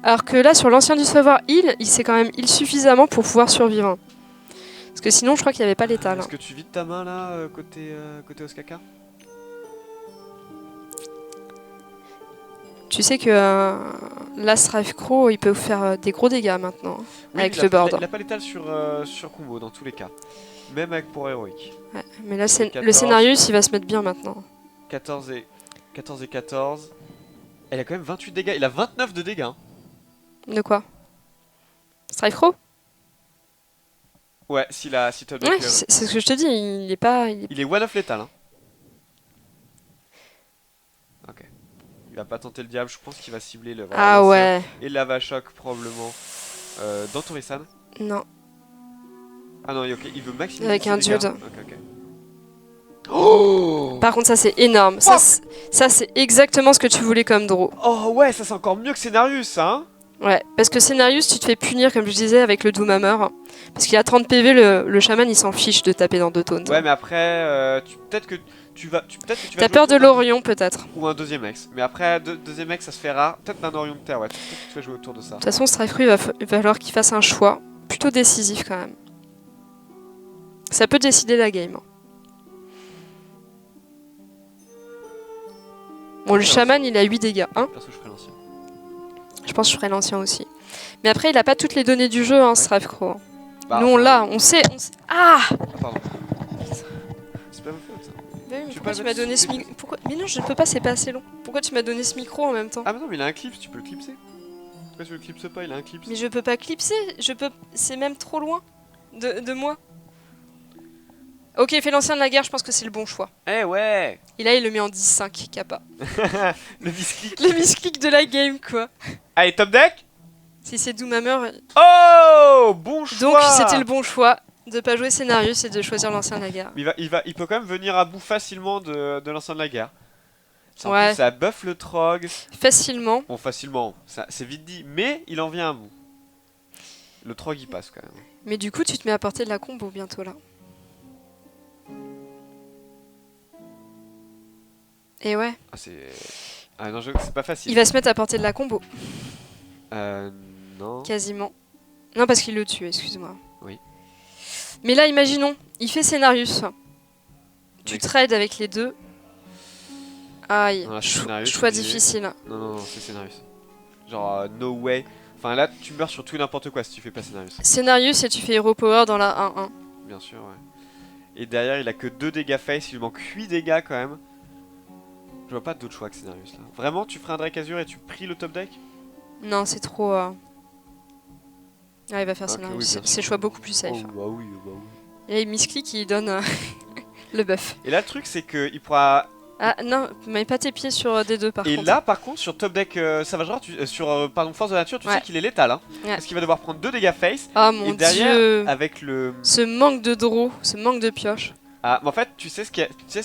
Alors que là, sur l'ancien du savoir heal, il s'est quand même heal suffisamment pour pouvoir survivre. Hein. Parce que sinon, je crois qu'il n'y avait pas l'étal. Est-ce que tu vides ta main là, côté Oskaka? Tu sais que là, Strifecrow, il peut faire des gros dégâts maintenant, hein, Oui, avec il le a, board. il a pas l'étal sur combo dans tous les cas. Même avec pour héroïque. Ouais, mais là, le 14. Scénarius, il va se mettre bien maintenant. 14 et 14. Elle a quand même 28 dégâts. Il a 29 de dégâts. Hein. De quoi? Strifecrow? Ouais, si tu Ouais, c'est ce que je te dis, il est pas... Il est one of létal. Hein. Ok. Il va pas tenter le diable. Je pense qu'il va cibler le. Ah l'ancien ouais. Et lava choc probablement. Dans Torisan. Non. Ah non, ok. Il veut maximiser. Avec ses un dégâts. dude. Ok. Oh Par contre, ça, c'est énorme. Ça, c'est exactement ce que tu voulais comme draw. Oh ouais, ça c'est encore mieux que Scénarius, hein. Ouais, parce que Scénarius, tu te fais punir, comme je disais, avec le Doomhammer. Parce qu'il a 30 PV, le chaman, il s'en fiche de taper dans 2 taunts. Ouais, mais après, peut-être que tu vas. T'as peur de l'Orion, peut-être. Ou un deuxième ex. Mais après, deuxième ex, ça se fait rare. Peut-être un Orion de terre, ouais. Peut-être que tu vas jouer autour de ça. De toute façon, Strifecrow, il va falloir qu'il fasse un choix plutôt décisif, quand même. Ça peut décider la game. Bon, le chaman, il a 8 dégâts. Hein, Perso, je ferai l'ancien. je pense que je ferai l'ancien aussi. Mais après, il a pas toutes les données du jeu, hein, Strifecrow. Bah, Nous, on l'a, on sait. Ah! Ah, pardon. C'est pas ma faute, ça. Bah oui, mais Tu pourquoi peux tu pas m'as donné ce mettre micro? Pourquoi... Mais non, je ne peux pas, c'est pas assez long. Pourquoi tu m'as donné ce micro en même temps? Ah, mais non, mais il a un clip, tu peux le clipser. Pourquoi tu le clipses pas? Il a un clip. Mais je peux pas clipser, c'est même trop loin de moi. Ok, fais l'ancien de la guerre, je pense que c'est le bon choix. Eh ouais. Et là, il le met en 10-5, kappa. Le misclick. Le misclick de la game, quoi. Allez, top deck. Si c'est Doomhammer... Oh, bon choix. Donc, c'était le bon choix de pas jouer Scénarius et de choisir l'ancien de la guerre. Il peut quand même venir à bout facilement de l'ancien de la guerre. En Ouais. plus, ça buff le Trog. Facilement. Bon, facilement, c'est vite dit, mais il en vient à bout. Le Trog, il passe quand même. Mais du coup, tu te mets à portée de la combo bientôt, là. Et ouais. Ah, ah non, c'est pas facile. Il va se mettre à portée de la combo, Non. quasiment. Non, parce qu'il le tue, excuse-moi. Oui. Mais là, imaginons, il fait Scénarius. Tu Mais- trades avec les deux. Aïe, Non, là, c'est Scénarius, choix c'est obligé. difficile. Non, c'est Scénarius. Genre, no way. Enfin, là, tu meurs sur tout et n'importe quoi si tu fais pas Scénarius. Scénarius et tu fais Hero Power dans la 1-1. Bien sûr, ouais. Et derrière, il a que 2 dégâts face, il lui manque 8 dégâts quand même. Je vois pas d'autre choix que Scénarius là. Vraiment, tu ferais un Drake Azur et tu pries le top deck? Non, c'est trop... Ah, il va faire Ok, scénario. oui, bien C'est sûr. choix beaucoup plus Oh, safe. bah oui, bah oui. Et là, Miss Click, il donne le buff. Et là, le truc, c'est qu'il pourra. Ah non, mets pas tes pieds sur D2 par Et contre. là, par contre, sur top deck Savage Roar, sur pardon, Force de nature, tu Ouais. sais qu'il est létal. Hein, Ouais. Parce qu'il va devoir prendre 2 dégâts face. Ah mon Et derrière, dieu. avec le. Ce manque de draw, ce manque de pioche. Ah, mais en fait, tu sais ce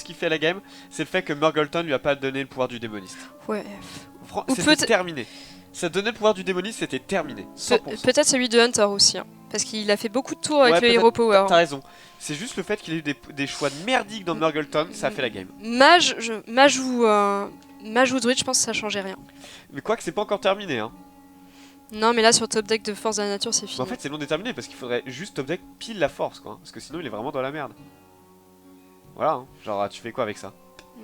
qui fait la game, c'est le fait que Murgleton lui a pas donné le pouvoir du démoniste. Ouais. Ou C'était peut-être- terminé. Ça donnait le pouvoir du démoniste, c'était terminé. 100%. Peut-être celui de Hunter aussi. Hein, parce qu'il a fait beaucoup de tours avec Ouais, le peut-être. Hero Power. T'as raison. C'est juste le fait qu'il ait eu des choix merdiques dans Murgleton, ça a fait la game. Mage ou Druid, je pense que ça changeait rien. Mais quoi que c'est pas encore terminé, hein. Non, mais là sur top deck de Force de la Nature, c'est Mais fini. en fait, c'est non déterminé parce qu'il faudrait juste top deck pile la force, quoi. Parce que sinon, il est vraiment dans la merde. Voilà, hein. Genre, tu fais quoi avec ça?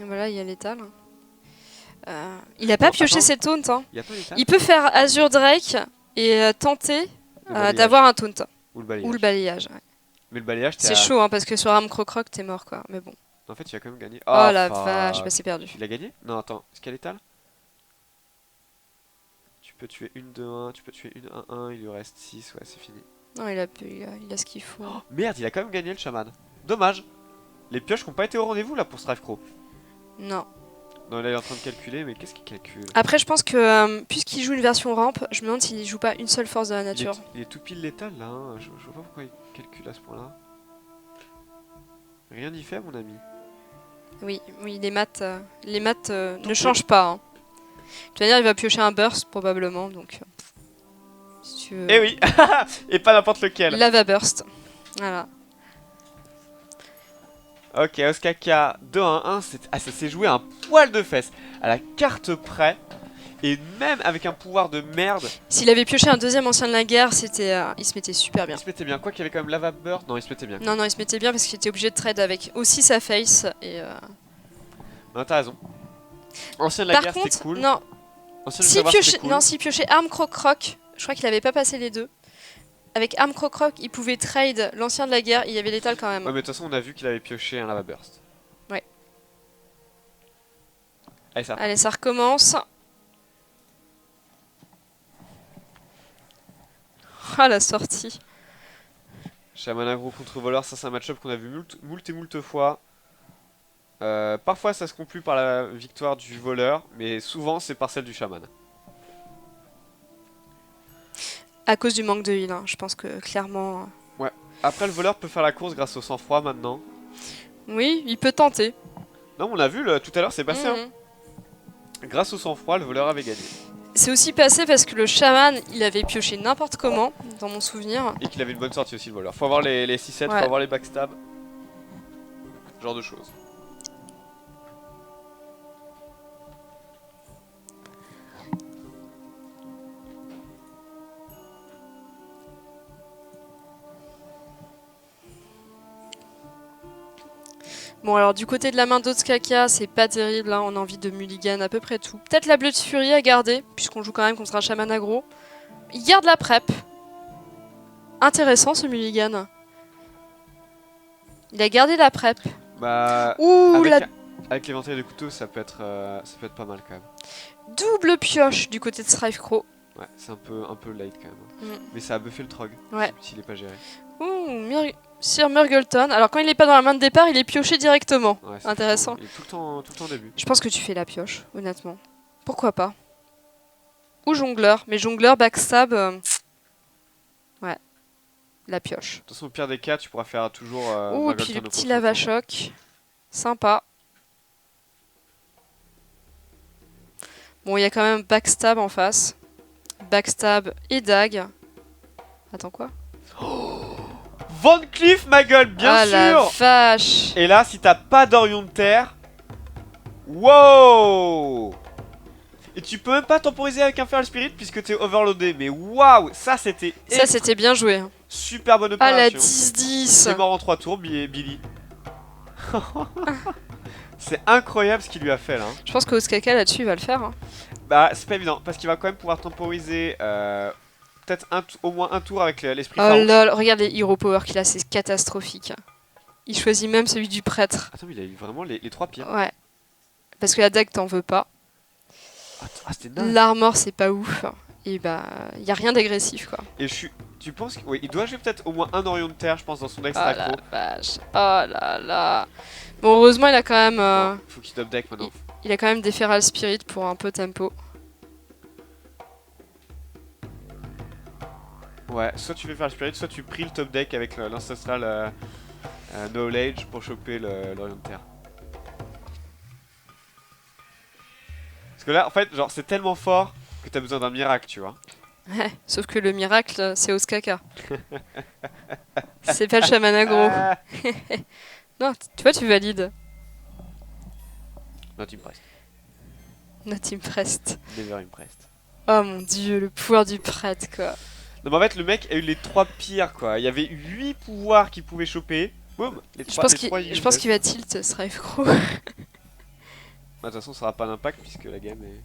Et voilà, il y a l'étal. Il a pas pioché attends. ses taunts. Hein. Il y a pas l'état Il peut faire Azure Drake et tenter Le balayage. d'avoir un taunt. Ou le balayage. Ou le balayage. Ouais. Mais le balayage, C'est chaud, hein, parce que sur Arm Croc, t'es mort, quoi. Mais bon. En fait, il a quand même gagné. Oh la vache, bah c'est perdu. Il a gagné? Non, attends. Est-ce qu'il y a l'étal? Tu peux tuer une 2-1, tu peux tuer une 1-1, il lui reste 6, ouais, c'est fini. Non, il a ce qu'il faut. Oh, merde, il a quand même gagné le chaman. Dommage. Les pioches n'ont pas été au rendez-vous là pour Strife Crow. Non. Non, là il est en train de calculer, mais qu'est-ce qu'il calcule? Après, je pense que puisqu'il joue une version rampe, je me demande s'il joue pas une seule force de la nature. Il est tout pile létal là, hein. Je vois pas pourquoi il calcule à ce point-là. Rien n'y fait, mon ami. Oui, les maths ne changent pas. Hein. De toute manière, il va piocher un burst probablement, donc. Si tu veux. Eh oui. Et pas n'importe lequel. Lava burst. Voilà. Ok, Oskaka 2-1-1, ça s'est joué un poil de fesses. À la carte près. Et même avec un pouvoir de merde, S'il avait pioché un deuxième ancien de la guerre, il se mettait super bien. il se mettait bien. Quoi qu'il y avait quand même Lava Burst, non, il se mettait bien. Non, il se mettait bien parce qu'il était obligé de trade avec aussi sa face. Et Non, t'as raison. Ancien de la Par guerre, c'était contre, cool. non, Ancien de savoir, c'était cool. s'il piochait Arm Croc, je crois qu'il avait pas passé les deux. Avec Arm Croc, il pouvait trade l'ancien de la guerre, il y avait l'étal quand même. Ouais, mais de toute façon, on a vu qu'il avait pioché un Lava Burst. Ouais. Allez, ça. Allez, ça recommence. Ah, la sortie. Shaman aggro contre voleur, ça c'est un match-up qu'on a vu moult fois. Parfois ça se conclut par la victoire du voleur, mais souvent c'est par celle du chaman. À cause du manque de heal, hein. Je pense que clairement. Après le voleur peut faire la course grâce au sang-froid maintenant. Oui, il peut tenter. Non, on l'a vu tout à l'heure, c'est passé. Hein. Grâce au sang-froid, le voleur avait gagné. C'est aussi passé parce que le chaman, il avait pioché n'importe comment, dans mon souvenir. Et qu'il avait une bonne sortie aussi le voleur. Faut avoir les 6-7, Ouais. faut avoir les backstabs. Ce genre de choses. Bon, alors du côté de la main d'Otskaka, c'est pas terrible, hein. On a envie de mulligan à peu près tout. Peut-être la Blood Fury à garder, puisqu'on joue quand même contre un chaman aggro. Il garde la prep. Intéressant ce mulligan. Il a gardé la prep. Bah. Ouh, Avec l'éventail de couteaux, ça peut être pas mal quand même. double pioche du côté de Strife Crow. Ouais, c'est un peu late quand même. Mm. Mais ça a buffé le trog. Ouais. S'il est pas géré. Ouh, Sir Murgleton. Alors quand il est pas dans la main de départ, il est pioché directement. Ouais, c'est Intéressant. Il est tout le temps au début. Je pense que tu fais la pioche, honnêtement. Pourquoi pas? Ou jongleur. Mais jongleur, backstab... Ouais. La pioche. De toute façon, au pire des cas, tu pourras faire toujours. Ouh, et puis le petit lava-choc. Sympa. Bon, il y a quand même backstab en face. Backstab et dague. Attends, quoi? Van Cleef, ma gueule, bien Ah la sûr. vache. Et là, si t'as pas d'Orion de terre. Wow. Et tu peux même pas temporiser avec un Feral Spirit puisque t'es overloadé. Mais waouh, ça c'était. Ça, c'était bien joué. Super bonne Ah, la opération. 10-10. C'est mort en 3 tours, Billy. C'est incroyable ce qu'il lui a fait là. Hein. Je pense qu'Oskaka là-dessus, il va le faire. Hein. Bah, c'est pas évident parce qu'il va quand même pouvoir temporiser peut-être au moins un tour avec l'esprit Oh farouche. lol, regarde les hero power qu'il a, c'est catastrophique. Il choisit même celui du prêtre. Attends, mais il a eu vraiment les 3 pires. Ouais. Parce que la dague, t'en veux pas. Ah, c'était dingue. L'armor, c'est pas ouf. Et bah, y a rien d'agressif quoi. Et tu penses que... Oui, il doit jouer peut-être au moins un Orion de terre, je pense, dans son deck Oh la accro. vache. Oh là là. Bon, heureusement, il a quand même, Non, faut qu'il top deck maintenant. il a quand même des Feral Spirit pour un peu tempo. Ouais, soit tu fais faire le spirit, soit tu pries le top deck avec l'ancestral knowledge pour choper l'Orion de terre. Parce que là, en fait, genre, c'est tellement fort que t'as besoin d'un miracle, tu vois. Ouais, sauf que le miracle, c'est Ostkaka. C'est pas le chaman aggro. Ah Non, tu vois, tu valides. Not impressed. Not impressed. Never impressed. Oh mon dieu, le pouvoir du prêtre, quoi. Non, mais en fait, le mec a eu les 3 pires, quoi. Il y avait 8 pouvoirs qu'il pouvait choper. Boum, les 3 Je pense qu'il va tilt Strife Crow. Bah, de toute façon, ça aura pas d'impact puisque la game est...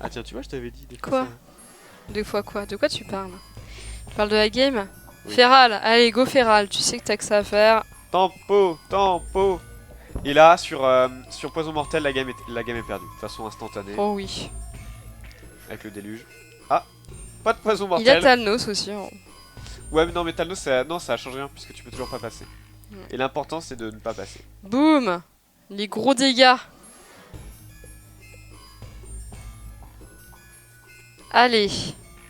Ah tiens, tu vois, je t'avais dit. Des fois, Quoi ça- De quoi quoi? De quoi tu parles? Tu parles de la game? Oui. Feral, allez, go Feral, tu sais que t'as que ça à faire. Tempo, tempo. Et là, sur Poison Mortel, la game est perdue. De façon instantanée, Oh oui. avec le déluge. Ah, pas de Poison Il a Mortel. Talnos aussi. Hein. Ouais, mais non, mais Talnos, non, ça a changé rien puisque tu peux toujours pas passer. Mm. Et l'important, c'est de ne pas passer. Boum! Les gros dégâts. Allez,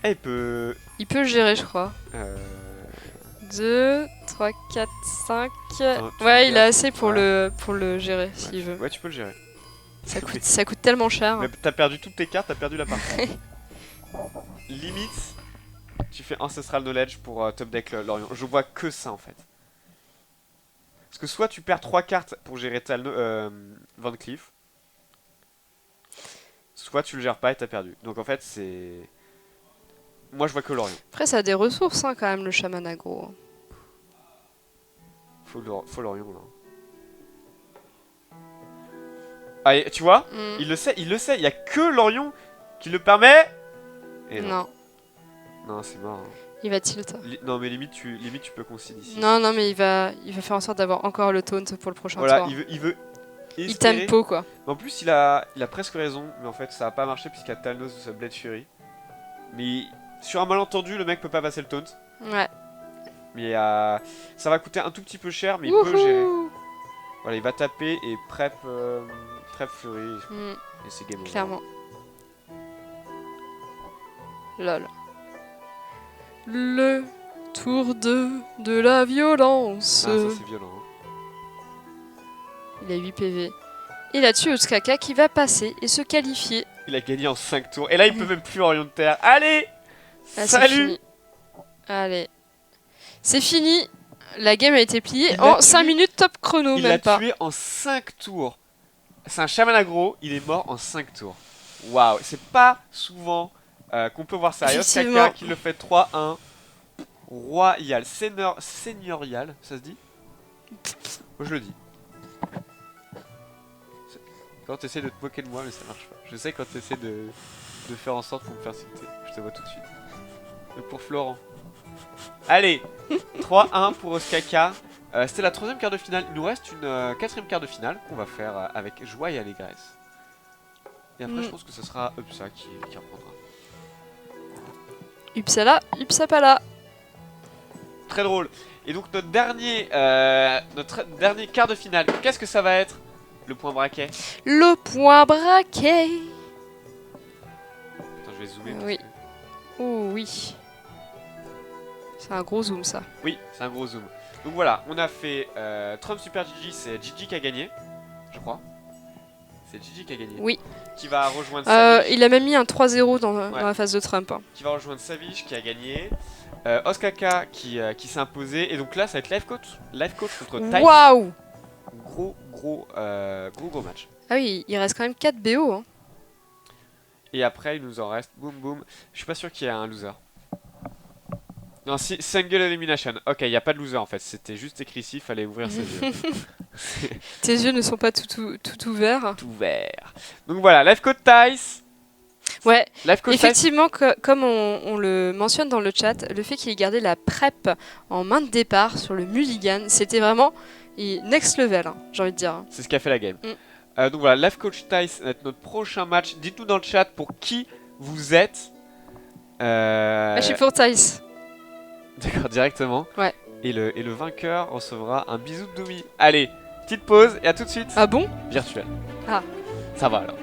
Eh, il peut... il peut gérer, je crois. 2, 3, 4, 5. Attends, tu Ouais, il a regardes. assez pour, Ouais. pour le gérer s'il veut. Ouais, tu peux le gérer. Ça coûte tellement cher. Mais t'as perdu toutes tes cartes, t'as perdu la partie. Limite, tu fais Ancestral Knowledge pour top deck l'Orion. Je vois que ça en fait. Parce que soit tu perds 3 cartes pour gérer Van Cleef, soit tu le gères pas et t'as perdu. Donc en fait, c'est. Moi je vois que l'Orion. Après, ça a des ressources hein, quand même, le chaman aggro. Faut l'Orion là. Ah, et tu vois, Mm. il le sait, il y a que l'Orion qui le permet. Et non. Non, Non, c'est mort. Hein. il va tilt. Non, mais limite tu peux concede ici. Non, non, mais il va faire en sorte d'avoir encore le taunt pour le prochain Voilà, tour. il veut Il espérer. tempo quoi. Mais en plus, il a presque raison, mais en fait, ça a pas marché puisqu'il y a Talnos de sa Blade Fury. Mais sur un malentendu, le mec peut pas passer le taunt. Ouais. Mais ça va coûter un tout petit peu cher, mais il peut gérer. Wouhou. Voilà, il va taper et prep Fury. Mm, Et c'est game over. clairement. Lol. Le tour 2 de la violence. Ah, ça c'est violent. Hein. Il a 8 PV. Et là-dessus, Ostkaka qui va passer et se qualifier. Il a gagné en 5 tours. Et là, il peut même plus Orion de Terre. Allez, Ah, c'est salut. fini. Allez. C'est fini. La game a été pliée Il l'a en tué. 5 minutes top chrono, Il l'a même pas. tué en 5 tours. C'est un chaman aggro, il est mort en 5 tours. Waouh, c'est pas souvent qu'on peut voir ça. Et Ostkaka Effectivement. qui le fait 3-1. Royal, seigneurial, ça se dit? Moi je le dis. Quand t'essaies de te moquer de moi, mais ça marche pas. Je sais quand t'essaies de faire en sorte pour me faire citer. Je te vois tout de suite. Mais pour Florent. Allez 3-1 pour Ostkaka. C'était la 3ème quart de finale. Il nous reste une 4ème quart de finale qu'on va faire avec joie et allégresse. Et après, je pense que ce sera Upsa qui reprendra. Upsala, Upsapala. Très drôle. Et donc, notre dernier quart de finale, qu'est-ce que ça va être? Le point braquet. Le point braquet. Attends, je vais zoomer. parce Oui. que- Oh oui. C'est un gros zoom ça. Oui, c'est un gros zoom. Donc voilà, on a fait Trump Super Gigi, c'est Gigi qui a gagné, je crois. C'est Gigi qui a gagné. Oui. Qui va rejoindre Savage, Il a même mis un 3-0 dans Ouais. la phase de Trump. Hein. qui va rejoindre Savage qui a gagné. Ostkaka qui s'est imposé. Et donc là, ça va être life coach contre Type. Waouh. Gros match. Ah oui, il reste quand même 4 BO. Hein. Et après, il nous en reste boum boum. Je suis pas sûr qu'il y ait un loser. Non, si, single elimination. Ok, il n'y a pas de loser en fait. C'était juste écrit ici, fallait ouvrir ses yeux. Tes yeux ne sont pas tout ouverts. Tout vert. Donc voilà, life coach Tice. Ouais, Life coach Tice. effectivement, comme on le mentionne dans le chat, le fait qu'il ait gardé la prep en main de départ sur le mulligan, c'était vraiment next level, hein, j'ai envie de dire. C'est ce qu'a fait la game. Mm. Donc voilà, Life Coach Tice, ça va être notre prochain match. Dites-nous dans le chat pour qui vous êtes. Ah, je suis pour Thaïs. D'accord, directement. Ouais. Et le vainqueur recevra un bisou de Doumi. Allez, petite pause et à tout de suite. Ah bon? Virtuel. Ah. Ça va alors.